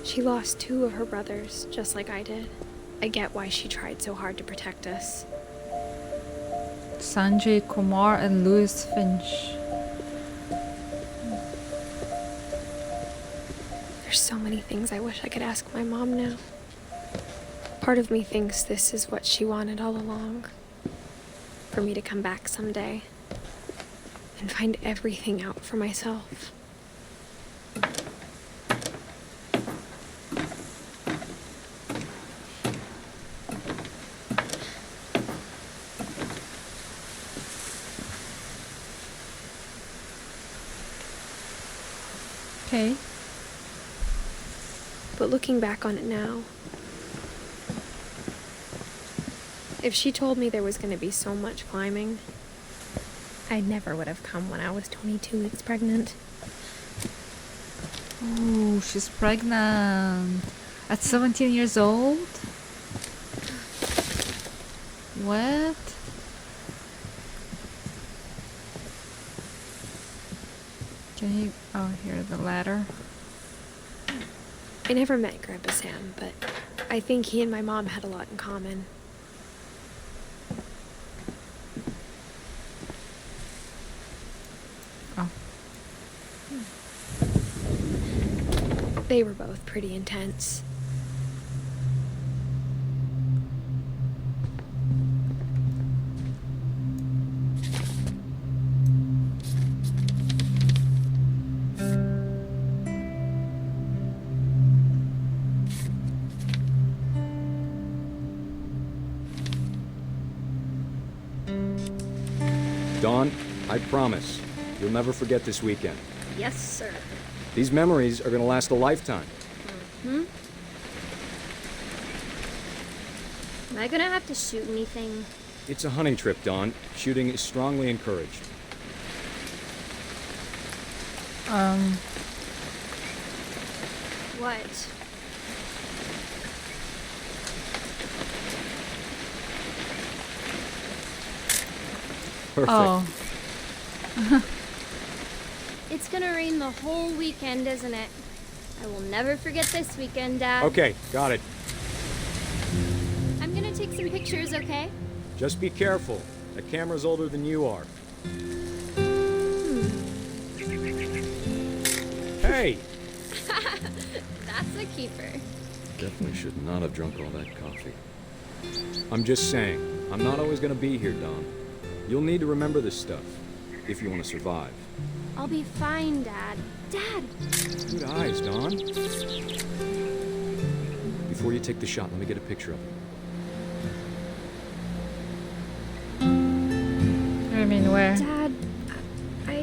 Speaker 6: She lost 2 of her brothers, just like I did. I get why she tried so hard to protect us.
Speaker 1: Sanjay Kumar and Louis Finch.
Speaker 6: There's so many things I wish I could ask my mom now. Part of me thinks this is what she wanted all along. For me to come back someday and find everything out for myself.
Speaker 1: Okay.
Speaker 6: But looking back on it now, if she told me there was going to be so much climbing,
Speaker 2: I never would have come when I was 22 weeks pregnant.
Speaker 1: Oh, she's pregnant. At 17 years old? What? Can you... Oh, here's the ladder.
Speaker 6: I never met Grandpa Sam, but I think he and my mom had a lot in common.
Speaker 1: Oh.
Speaker 6: They were both pretty intense.
Speaker 11: Dawn, I promise, you'll never forget this weekend.
Speaker 4: Yes, sir.
Speaker 11: These memories are gonna last a lifetime.
Speaker 4: Hmm? Am I gonna have to shoot anything?
Speaker 11: It's a hunting trip, Dawn. Shooting is strongly encouraged.
Speaker 4: What?
Speaker 11: Perfect.
Speaker 1: Oh.
Speaker 4: It's gonna rain the whole weekend, isn't it? I will never forget this weekend, Dad.
Speaker 11: Okay, got it.
Speaker 4: I'm gonna take some pictures, okay?
Speaker 11: Just be careful. That camera's older than you are. Hey!
Speaker 4: That's a keeper.
Speaker 10: Definitely should not have drunk all that coffee.
Speaker 11: I'm just saying, I'm not always gonna be here, Dawn. You'll need to remember this stuff, if you want to survive.
Speaker 4: I'll be fine, Dad. Dad!
Speaker 11: Good eyes, Dawn. Before you take the shot, let me get a picture of you.
Speaker 1: I mean, where?
Speaker 6: Dad, I...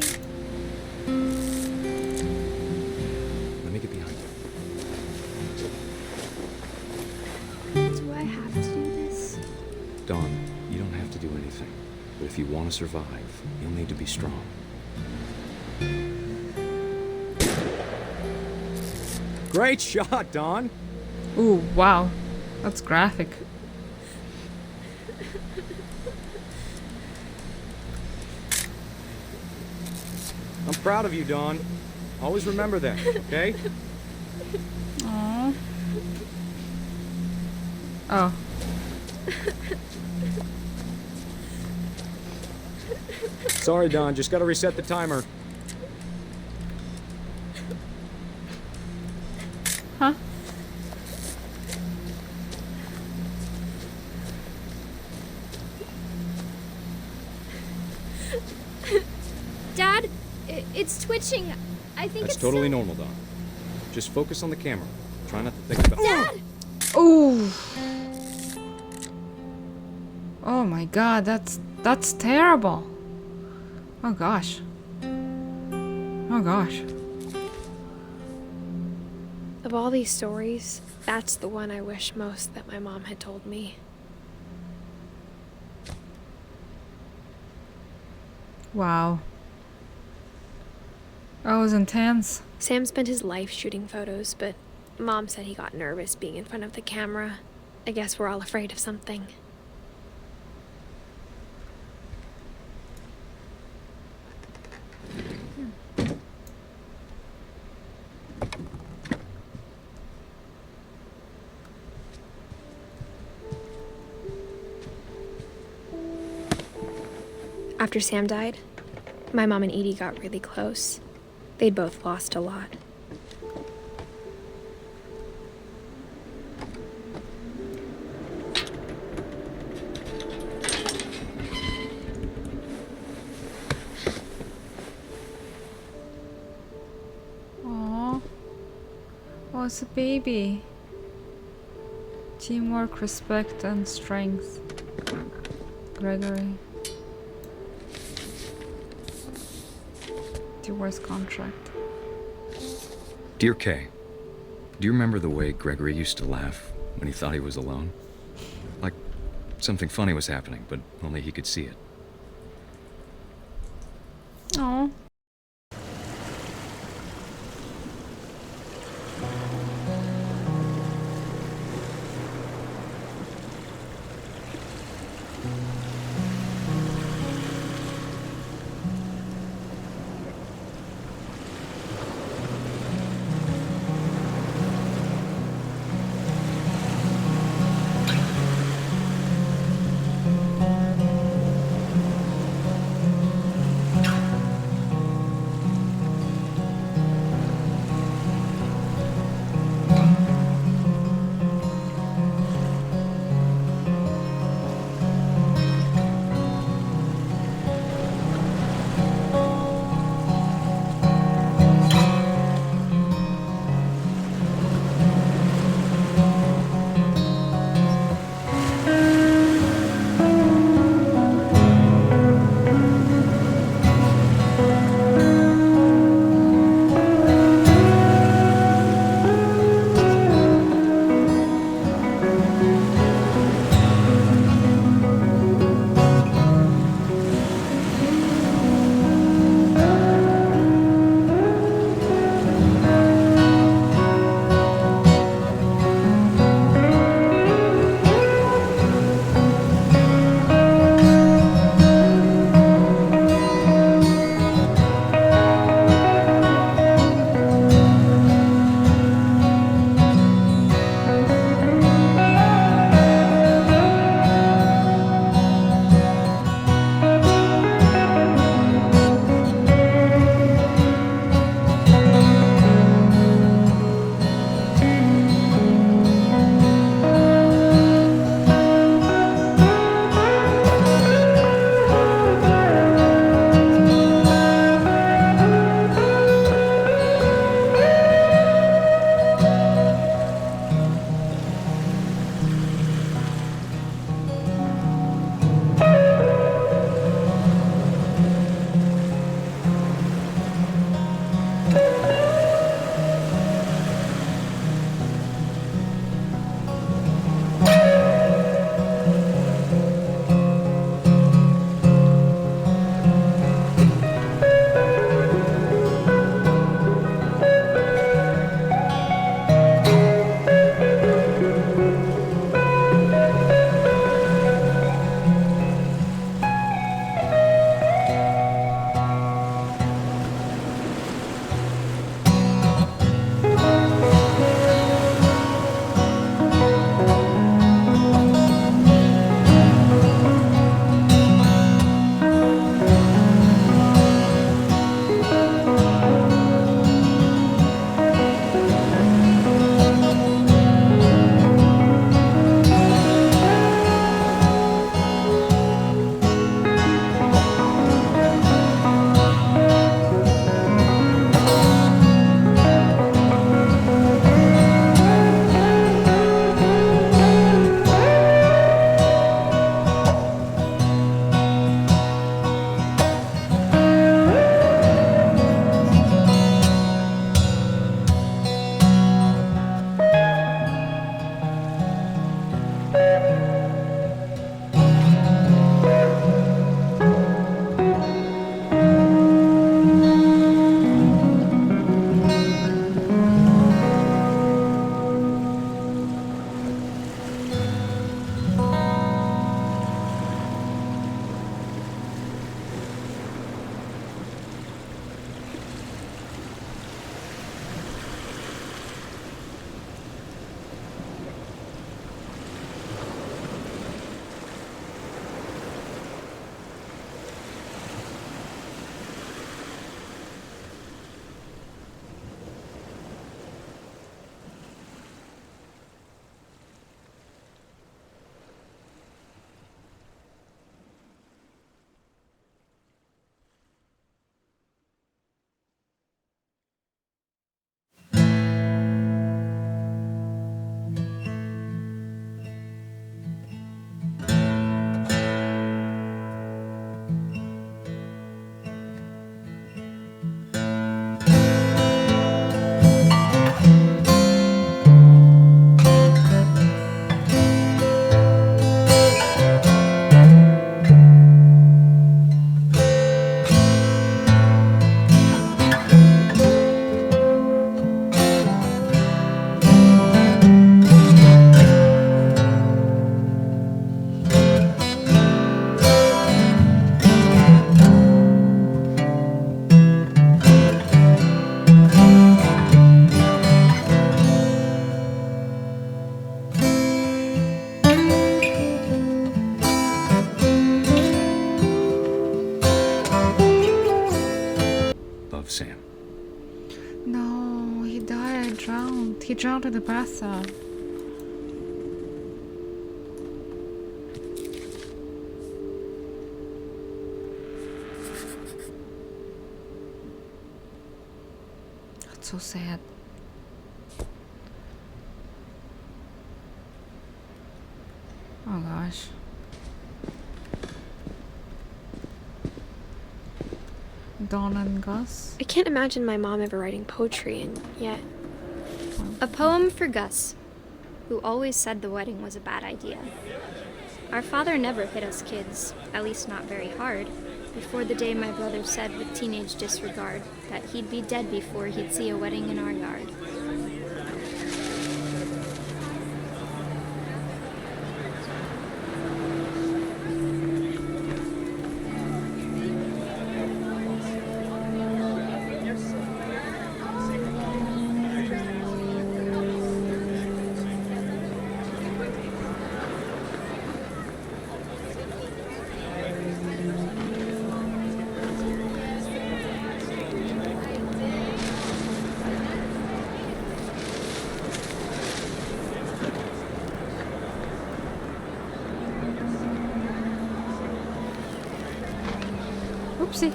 Speaker 11: Let me get behind you.
Speaker 4: Do I have to do this?
Speaker 11: Dawn, you don't have to do anything. But if you want to survive, you'll need to be strong. Great shot, Dawn!
Speaker 1: Ooh, wow. That's graphic.
Speaker 11: I'm proud of you, Dawn. Always remember that, okay?
Speaker 1: Aww. Oh.
Speaker 11: Sorry, Dawn, just gotta reset the timer.
Speaker 1: Huh?
Speaker 4: Dad, it's twitching. I think
Speaker 11: That's
Speaker 4: it's
Speaker 11: totally normal, Dawn. Just focus on the camera. Try not to think about...
Speaker 4: Dad!
Speaker 1: Ooh. Oh my god, that's terrible. Oh gosh. Oh gosh.
Speaker 6: Of all these stories, that's the one I wish most that my mom had told me.
Speaker 1: Wow. That was intense.
Speaker 6: Sam spent his life shooting photos, but Mom said he got nervous being in front of the camera. I guess we're all afraid of something. After Sam died, my mom and Edie got really close. They'd both lost a lot.
Speaker 1: Aww. Oh, it's a baby. Teamwork, respect, and strength. Gregory. Divorce contract.
Speaker 12: Dear Kay, do you remember the way Gregory used to laugh when he thought he was alone? Like something funny was happening, but only he could see it.
Speaker 1: Oh. He drowned in the bathtub. That's so sad. Oh gosh. Dawn and Gus?
Speaker 6: I can't imagine my mom ever writing poetry, and yet...
Speaker 13: A poem for Gus, who always said the wedding was a bad idea. Our father never hit us kids, at least not very hard, before the day my brother said with teenage disregard that he'd be dead before he'd see a wedding in our yard.
Speaker 1: Oopsie.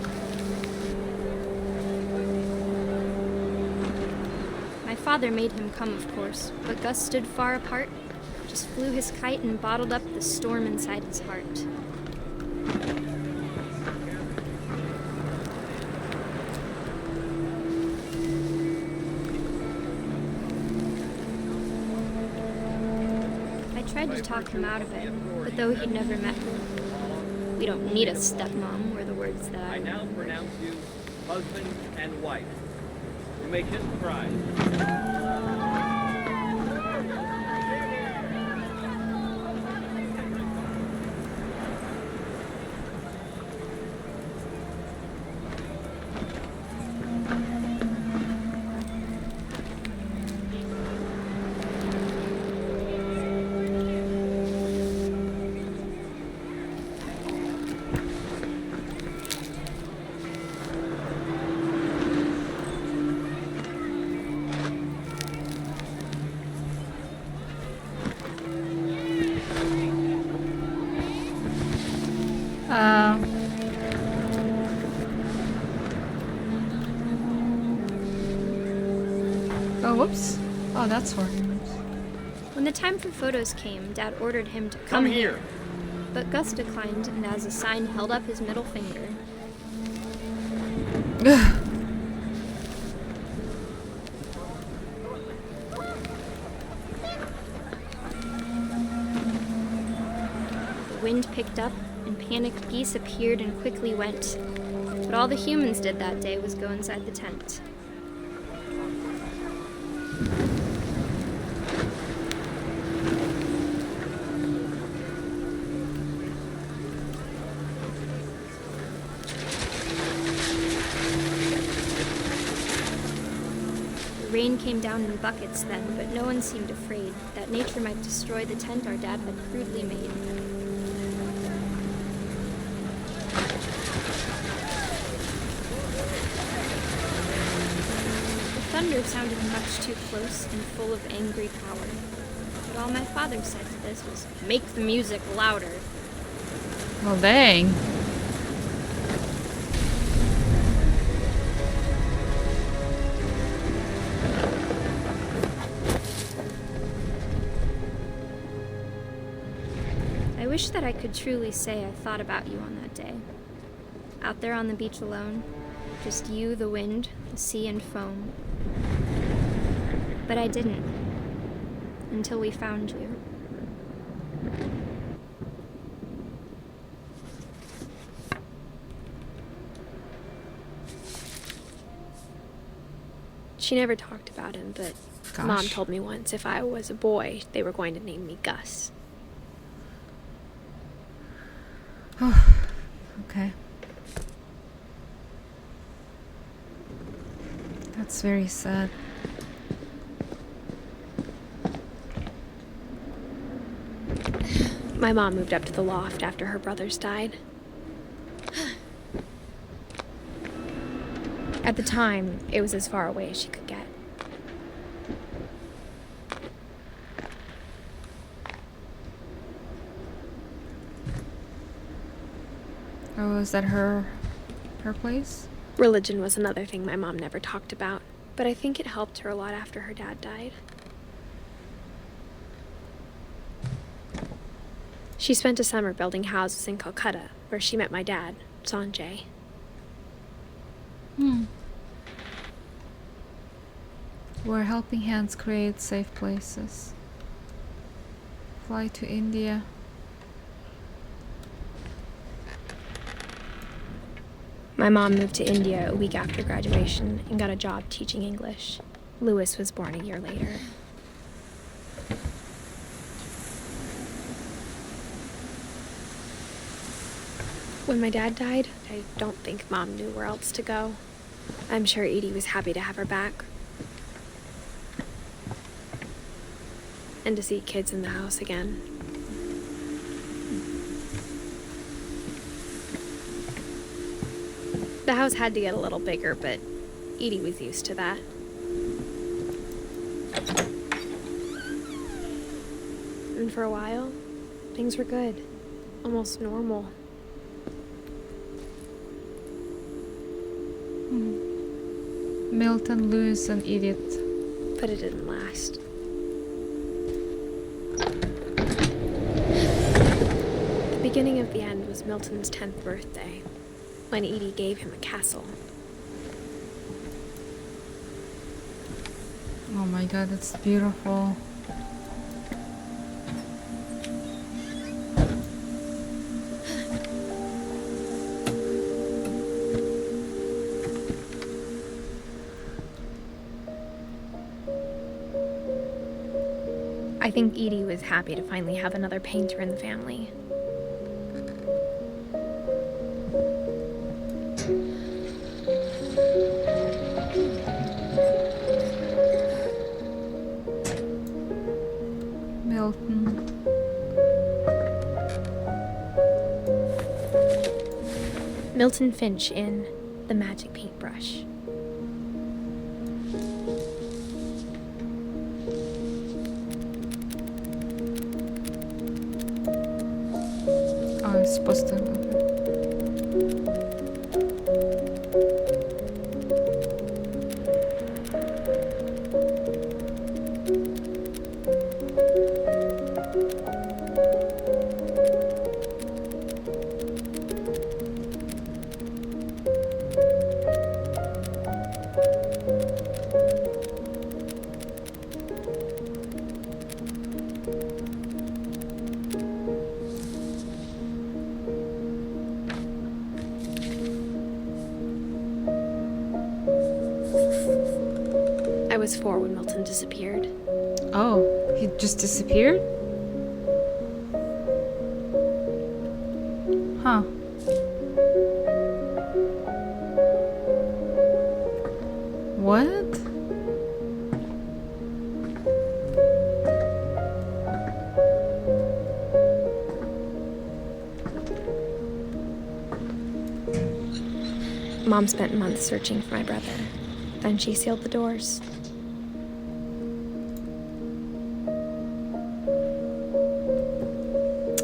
Speaker 13: My father made him come, of course, but Gus stood far apart, just flew his kite and bottled up the storm inside his heart. I tried to talk him out of it, but though he'd never met me, "We don't need a stepmom," were the words that
Speaker 14: I now pronounce you husband and wife. You may kiss the bride.
Speaker 1: Oh, whoops. Oh, that's where.
Speaker 13: When the time for photos came, Dad ordered him to come here. But Gus declined and as a sign held up his middle finger. The wind picked up and panicked geese appeared and quickly went. But all the humans did that day was go inside the tent. Rain came down in buckets then, but no one seemed afraid that nature might destroy the tent our dad had crudely made. The thunder sounded much too close and full of angry power. But all my father said to this was, "Make the music louder."
Speaker 1: Well, dang.
Speaker 13: I wish that I could truly say I thought about you on that day. Out there on the beach alone, just you, the wind, the sea, and foam. But I didn't, until we found you.
Speaker 6: She never talked about him, but
Speaker 1: Gosh.
Speaker 6: Mom told me once if I was a boy, they were going to name me Gus.
Speaker 1: Okay. That's very sad.
Speaker 6: My mom moved up to the loft after her brothers died. At the time, it was as far away as she could get.
Speaker 1: Oh, is that her place?
Speaker 6: Religion was another thing my mom never talked about, but I think it helped her a lot after her dad died. She spent a summer building houses in Calcutta, where she met my dad, Sanjay.
Speaker 1: Where helping hands create safe places. Fly to India.
Speaker 6: My mom moved to India a week after graduation and got a job teaching English. Louis was born a year later. When my dad died, I don't think Mom knew where else to go. I'm sure Edie was happy to have her back. And to see kids in the house again. The house had to get a little bigger, but Edie was used to that. And for a while, things were good. Almost normal.
Speaker 1: Milton, Louis, and Edith.
Speaker 6: But it didn't last. The beginning of the end was Milton's 10th birthday, when Edie gave him a castle.
Speaker 1: Oh my god, it's beautiful.
Speaker 6: I think Edie was happy to finally have another painter in the family.
Speaker 1: Milton.
Speaker 6: Milton Finch in The Magic Paintbrush.
Speaker 1: Oh, it's supposed to.
Speaker 6: I was 4 when Milton disappeared.
Speaker 1: Oh, he just disappeared? Huh. What?
Speaker 6: Mom spent months searching for my brother. Then she sealed the doors.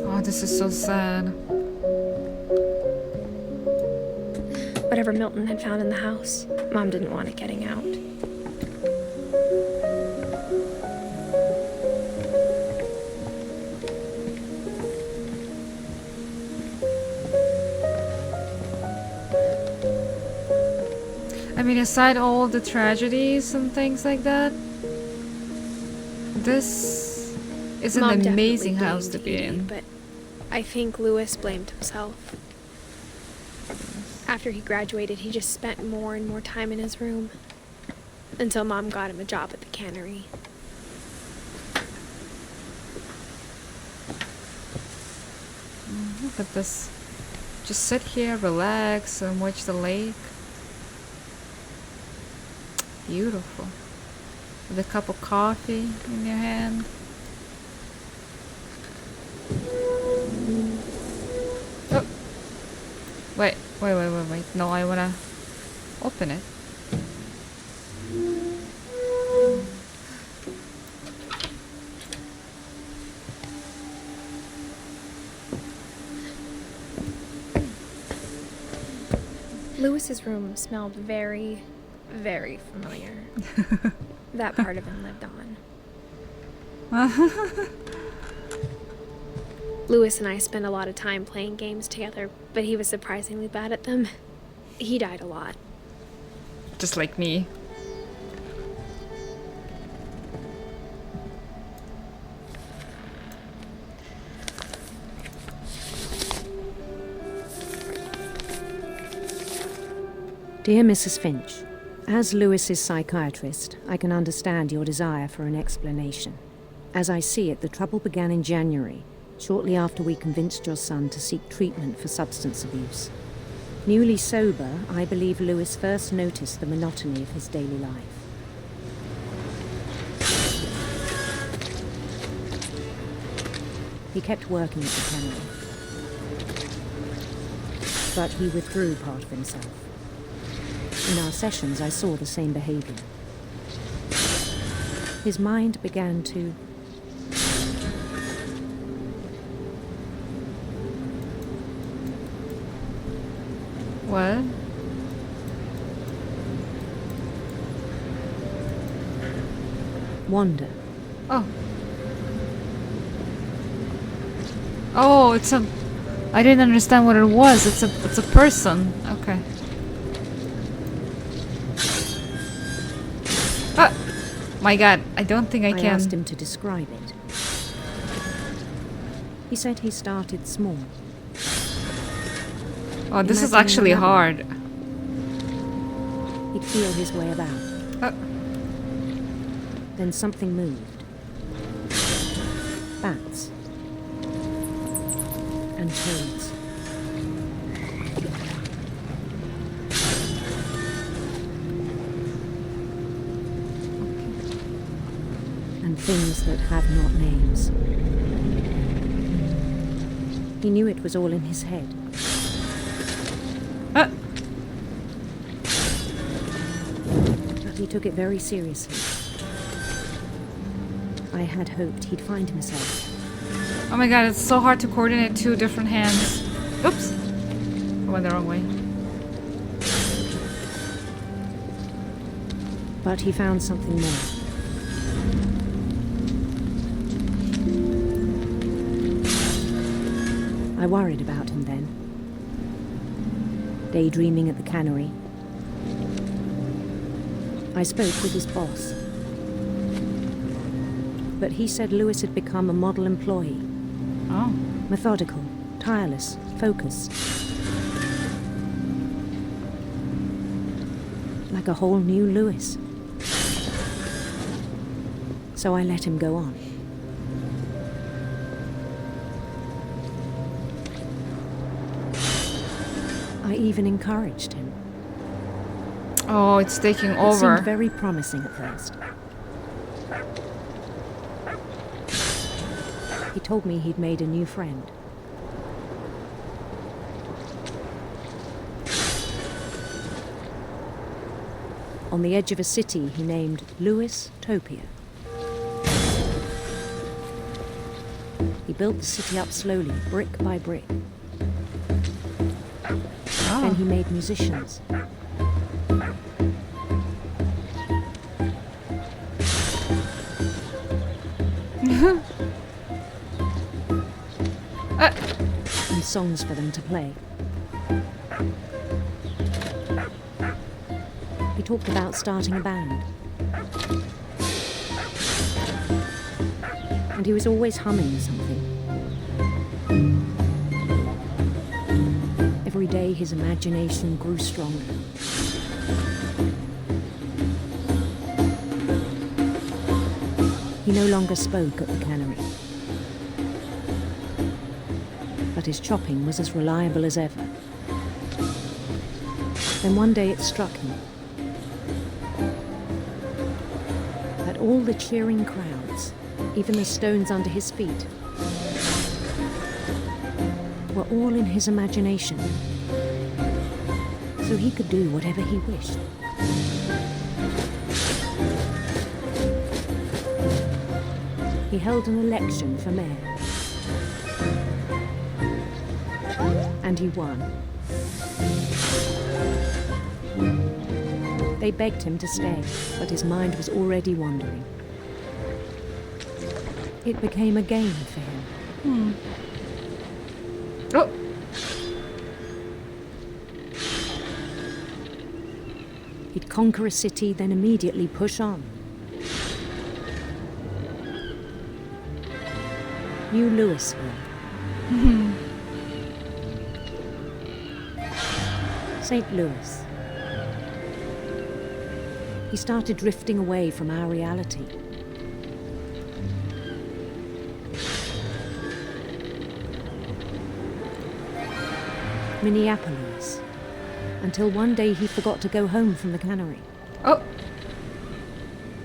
Speaker 1: Oh, this is so sad.
Speaker 6: Whatever Milton had found in the house, Mom didn't want it getting out.
Speaker 1: I mean, aside all the tragedies and things like that, this is an
Speaker 6: Mom
Speaker 1: amazing
Speaker 6: definitely
Speaker 1: house to
Speaker 6: blamed
Speaker 1: be
Speaker 6: Edie,
Speaker 1: in.
Speaker 6: But I think Louis blamed himself. After he graduated, he just spent more and more time in his room. Until Mom got him a job at the cannery.
Speaker 1: Look at this. Just sit here, relax, and watch the lake. Beautiful. With a cup of coffee in your hand. Oh. Wait. No, I wanna open it.
Speaker 2: Lewis's room smelled very, very familiar. That part of him lived on. Lewis and I spent a lot of time playing games together, but he was surprisingly bad at them. He died a lot.
Speaker 1: Just like me.
Speaker 15: Dear Mrs. Finch, as Lewis's psychiatrist, I can understand your desire for an explanation. As I see it, the trouble began in January, shortly after we convinced your son to seek treatment for substance abuse. Newly sober, I believe Lewis first noticed the monotony of his daily life. He kept working at the kennel, but he withdrew part of himself. In our sessions, I saw the same behavior. His mind began to
Speaker 1: What?
Speaker 15: wander.
Speaker 1: Oh. Oh, it's a... I didn't understand what it was. It's a person. Okay. Ah! My god, I don't think I can.
Speaker 15: I asked him to describe it. He said he started small.
Speaker 1: Oh, this is actually hard.
Speaker 15: He'd feel his way about. Then something moved. Bats. And toads. And things that have not names. He knew it was all in his head. But he took it very seriously. I had hoped he'd find himself.
Speaker 1: Oh my god, it's so hard to coordinate two different hands. Oops. I went the wrong way.
Speaker 15: But he found something more. I worried about him then. Daydreaming at the cannery. I spoke with his boss. But he said Lewis had become a model employee.
Speaker 1: Oh.
Speaker 15: Methodical, tireless, focused. Like a whole new Lewis. So I let him go on. I even encouraged him.
Speaker 1: Oh, it's taking over.
Speaker 15: It seemed very promising at first. He told me he'd made a new friend. On the edge of a city he named Lewis Topia. He built the city up slowly, brick by brick.
Speaker 1: Oh.
Speaker 15: Then he made musicians. And songs for them to play. He talked about starting a band. And he was always humming something. Every day his imagination grew stronger. He no longer spoke at the cannery. But his chopping was as reliable as ever. Then one day it struck him that all the cheering crowds, even the stones under his feet, were all in his imagination, so he could do whatever he wished. He held an election for mayor. And he won. They begged him to stay, but his mind was already wandering. It became a game for him.
Speaker 1: Oh!
Speaker 15: He'd conquer a city, then immediately push on. New Louisville. St. Louis. He started drifting away from our reality. Minneapolis. Until one day he forgot to go home from the cannery.
Speaker 1: Oh!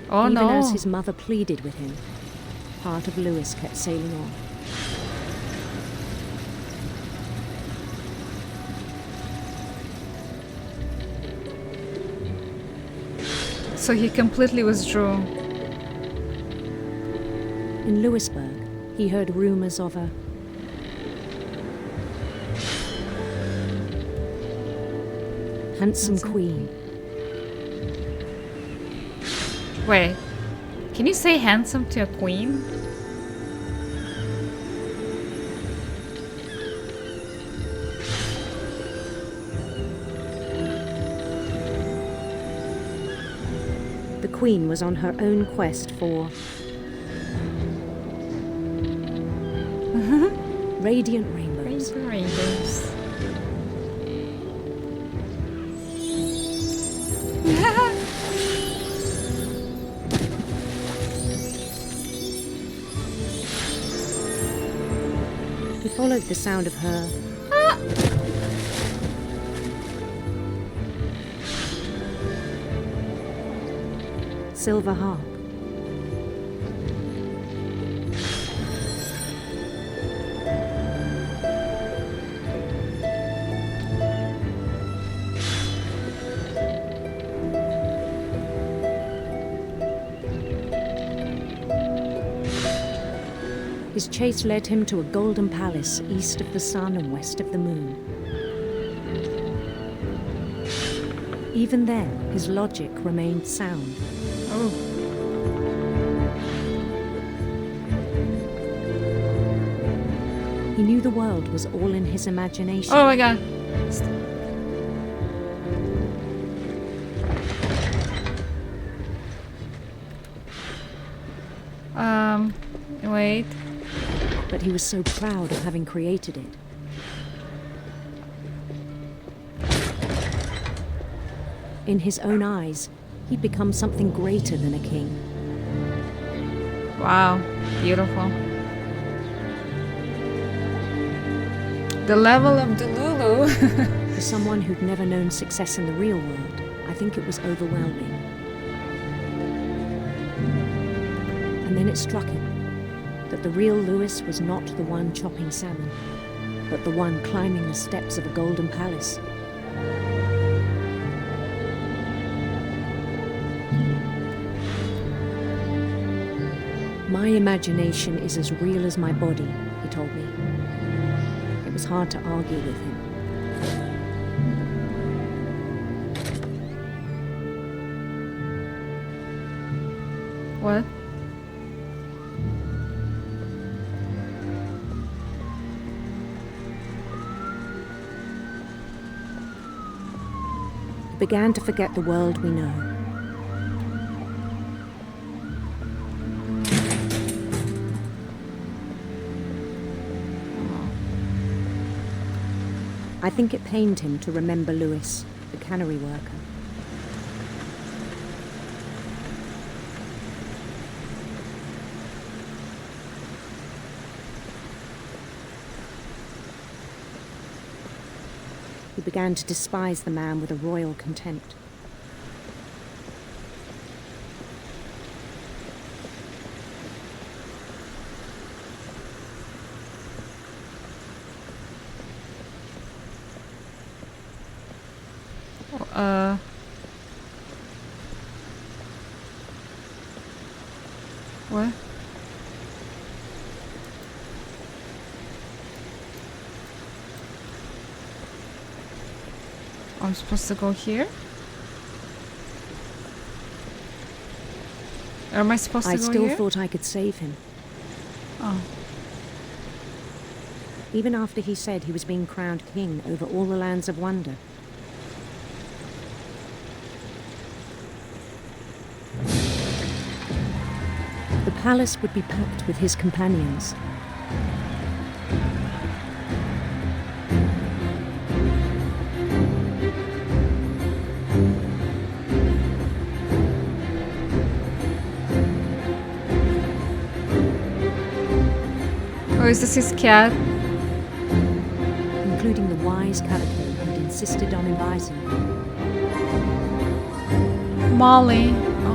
Speaker 1: Oh
Speaker 15: Even
Speaker 1: no!
Speaker 15: as his mother pleaded with him, part of Louis kept sailing on.
Speaker 1: So he completely withdrew.
Speaker 15: In Louisburg, he heard rumors of a handsome queen.
Speaker 1: Wait, can you say handsome to a queen?
Speaker 15: The queen was on her own quest for radiant rainbows.
Speaker 1: Rainbows.
Speaker 15: He followed the sound of her silver harp. His chase led him to a golden palace east of the sun and west of the moon. Even then, his logic remained sound.
Speaker 1: Oh.
Speaker 15: He knew the world was all in his imagination.
Speaker 1: Oh my god. Wait.
Speaker 15: But he was so proud of having created it. In his own eyes, he'd become something greater than a king.
Speaker 1: Wow, beautiful. The level of Delulu.
Speaker 15: For someone who'd never known success in the real world, I think it was overwhelming. And then it struck him that the real Louis was not the one chopping salmon, but the one climbing the steps of a golden palace. My imagination is as real as my body, he told me. It was hard to argue with him.
Speaker 1: What?
Speaker 15: He began to forget the world we know. I think it pained him to remember Louis, the cannery worker. He began to despise the man with a royal contempt.
Speaker 1: What? I'm supposed to go here? Or am I supposed to
Speaker 15: I
Speaker 1: go
Speaker 15: still
Speaker 1: here?
Speaker 15: thought I could save him.
Speaker 1: Oh.
Speaker 15: Even after he said he was being crowned king over all the lands of wonder. The palace would be packed with his companions.
Speaker 1: Oh, is this his cat?
Speaker 15: Including the wise Calico who'd insisted on inviting him.
Speaker 1: Molly. Oh.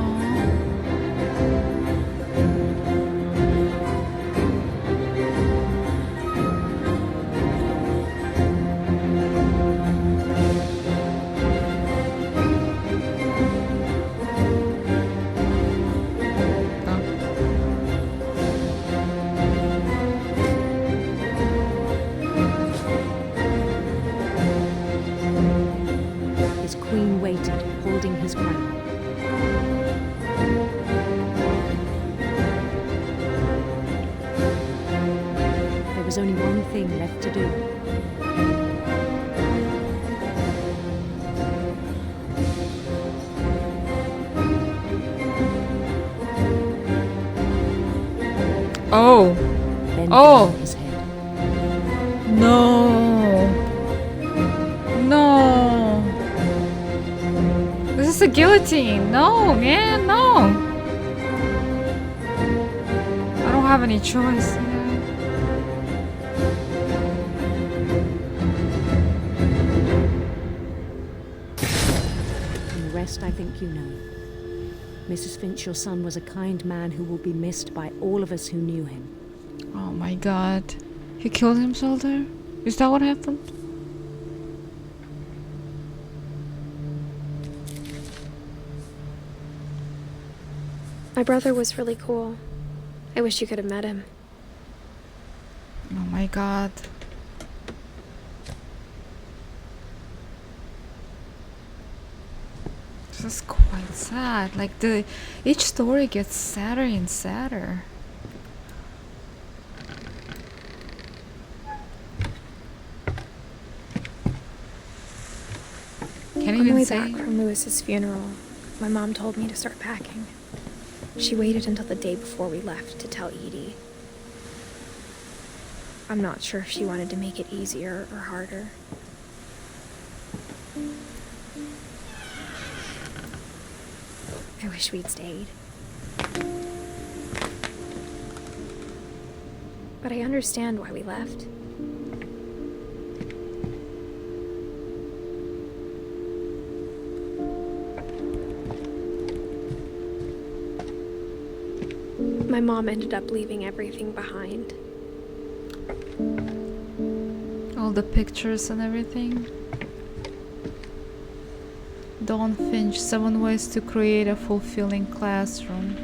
Speaker 15: His queen waited, holding his crown. There was only one thing left to do.
Speaker 1: Oh.
Speaker 15: Bend
Speaker 1: Oh.
Speaker 15: down his head.
Speaker 1: No. No. This is a guillotine. No, man, no. I don't have any choice.
Speaker 15: And the rest I think you know. Mrs. Finch, your son was a kind man who will be missed by all of us who knew him.
Speaker 1: Oh my god. He killed himself there? Is that what happened?
Speaker 6: My brother was really cool. I wish you could have met him.
Speaker 1: Oh my god. This is quite sad. Like each story gets sadder and sadder. Can't
Speaker 6: On the
Speaker 1: even
Speaker 6: way
Speaker 1: say.
Speaker 6: back from Lewis's funeral, my mom told me to start packing. She waited until the day before we left to tell Edie. I'm not sure if she wanted to make it easier or harder. I wish we'd stayed. But I understand why we left. My mom ended up leaving everything behind.
Speaker 1: All the pictures and everything. Dawn Finch, 7 ways to create a fulfilling classroom.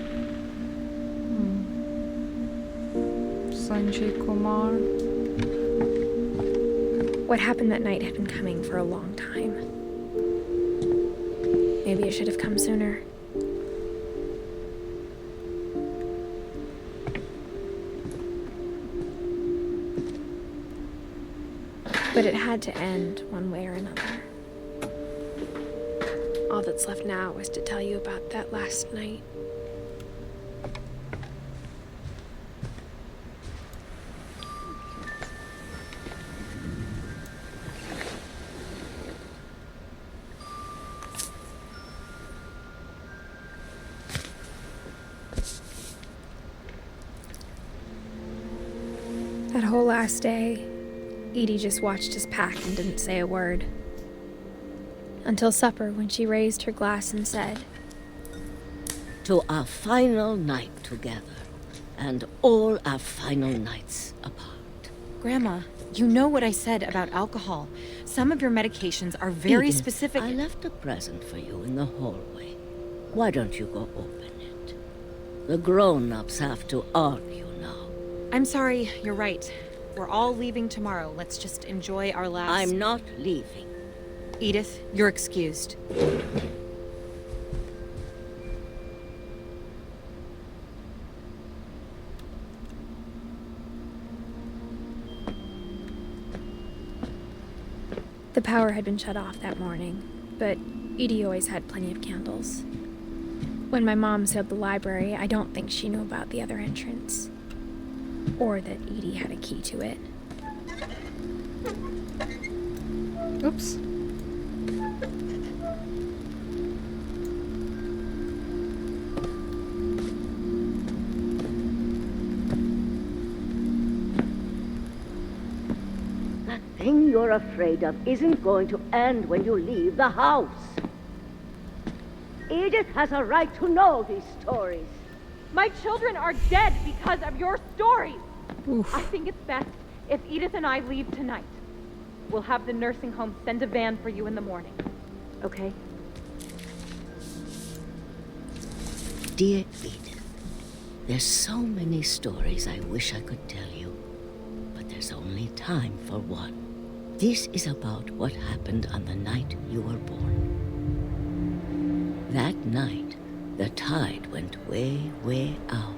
Speaker 1: Sanjay Kumar.
Speaker 6: What happened that night had been coming for a long time. Maybe it should have come sooner. But it had to end one way or another. All that's left now is to tell you about that last night. That whole last day, Edie just watched us pack and didn't say a word. Until supper, when she raised her glass and said,
Speaker 16: "To our final night together, and all our final nights apart."
Speaker 17: Grandma, you know what I said about alcohol. Some of your medications are very
Speaker 16: Edith,
Speaker 17: specific.
Speaker 16: I left a present for you in the hallway. Why don't you go open it? The grown-ups have to argue now.
Speaker 17: I'm sorry, you're right. We're all leaving tomorrow. Let's just enjoy our last...
Speaker 16: I'm not leaving.
Speaker 17: Edith, you're excused.
Speaker 2: The power had been shut off that morning, but Edie always had plenty of candles. When my mom sealed the library, I don't think she knew about the other entrance. Or that Edie had a key to it.
Speaker 1: Oops.
Speaker 16: That thing you're afraid of isn't going to end when you leave the house. Edith has a right to know these stories.
Speaker 6: My children are dead because of your stories.
Speaker 1: Oof.
Speaker 6: I think it's best if Edith and I leave tonight. We'll have the nursing home send a van for you in the morning. Okay?
Speaker 16: Dear Edith, there's so many stories I wish I could tell you, but there's only time for one. This is about what happened on the night you were born. That night, the tide went way, way out.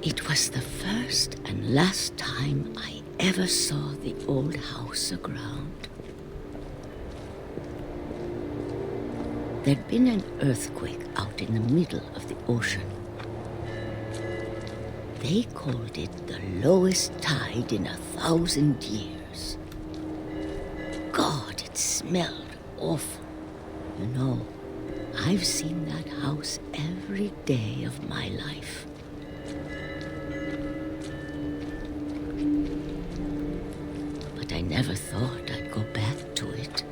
Speaker 16: It was the first and last time I ever saw the old house aground. There'd been an earthquake out in the middle of the ocean. They called it the lowest tide in 1,000 years. God, it smelled awful. You know, I've seen that house every day of my life. But I never thought I'd go back to it.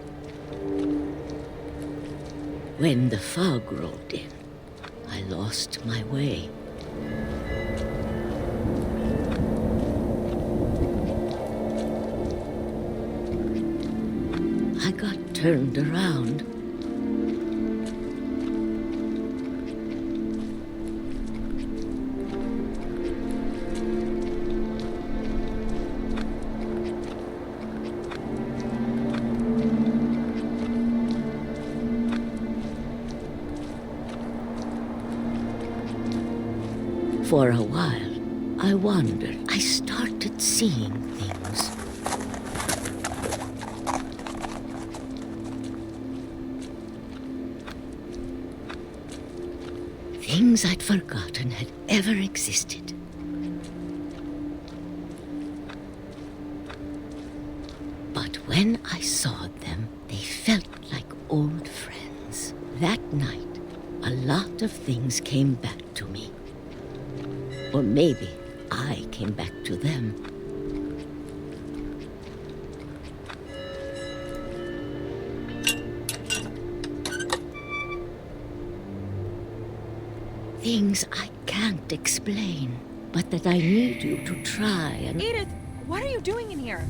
Speaker 16: When the fog rolled in, I lost my way. I got turned around. For a while, I wondered. I started seeing things. Things I'd forgotten had ever existed. But when I saw them, they felt like old friends. That night, a lot of things came back to me. Or maybe I came back to them. Things I can't explain, but that I need you to try and...
Speaker 6: Edith, what are you doing in here?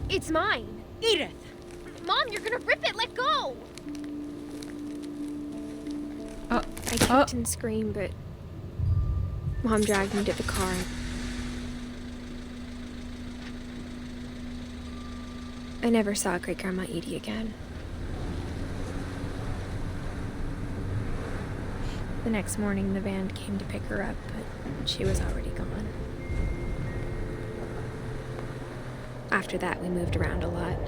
Speaker 5: It's mine.
Speaker 6: Edith!
Speaker 5: Mom, you're gonna rip it! Let go!
Speaker 2: I kicked and screamed, but Mom dragged me to the car. I never saw Great-Grandma Edie again. The next morning, the van came to pick her up, but she was already gone. After that, we moved around a lot.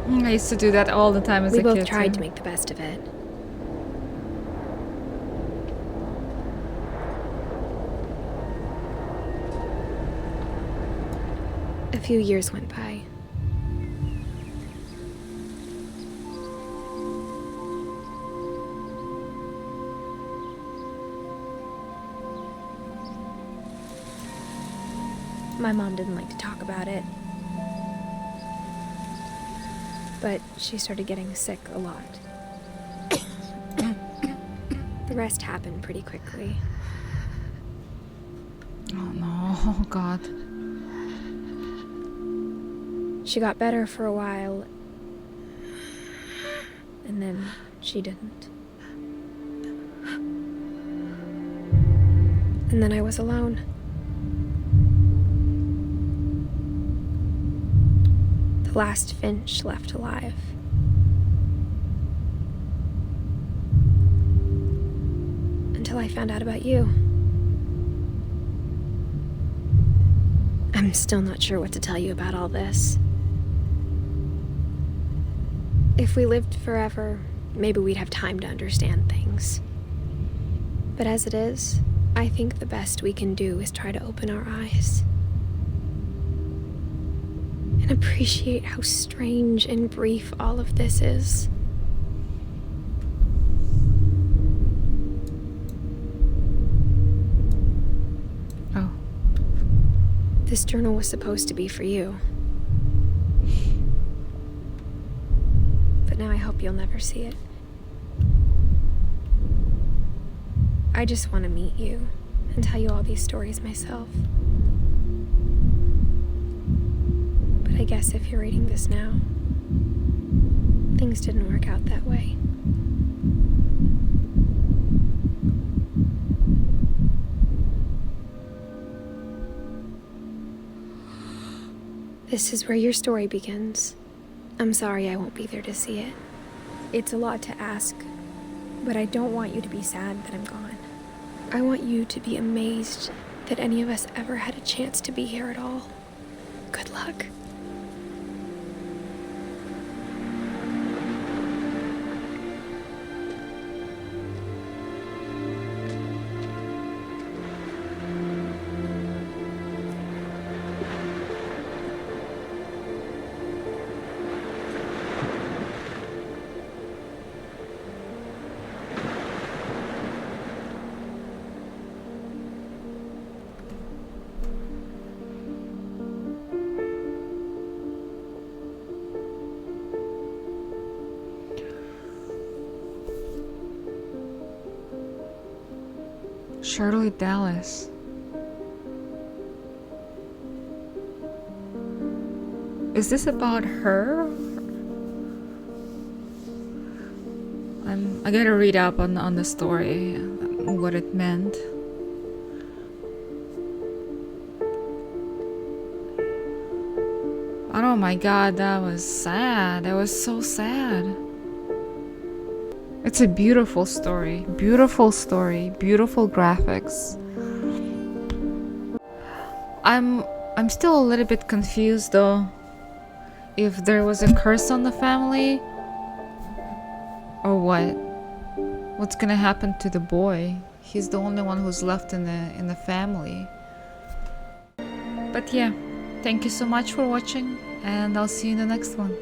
Speaker 1: I used to do that all the time as a
Speaker 2: We
Speaker 1: kid.
Speaker 2: both tried
Speaker 1: too.
Speaker 2: to make the best of it. A few years went by. My mom didn't like to talk about it. But she started getting sick a lot. The rest happened pretty quickly.
Speaker 1: Oh no, oh God.
Speaker 2: She got better for a while, and then she didn't. And then I was alone. The last Finch left alive until I found out about you. I'm still not sure what to tell you about all this. If we lived forever, maybe we'd have time to understand things. But as it is, I think the best we can do is try to open our eyes. And appreciate how strange and brief all of this is.
Speaker 1: Oh.
Speaker 2: This journal was supposed to be for you. But now I hope you'll never see it. I just want to meet you and tell you all these stories myself. But I guess if you're reading this now, things didn't work out that way. This is where your story begins. I'm sorry I won't be there to see it. It's a lot to ask, but I don't want you to be sad that I'm gone. I want you to be amazed that any of us ever had a chance to be here at all. Good luck.
Speaker 1: Shirley Dallas. Is this about her? I gotta read up on the story, what it meant. Oh my god, that was sad. That was so sad. It's a beautiful story, beautiful graphics. I'm still a little bit confused though. If there was a curse on the family or what? What's gonna happen to the boy? He's the only one who's left in the family. But yeah, thank you so much for watching, and I'll see you in the next one.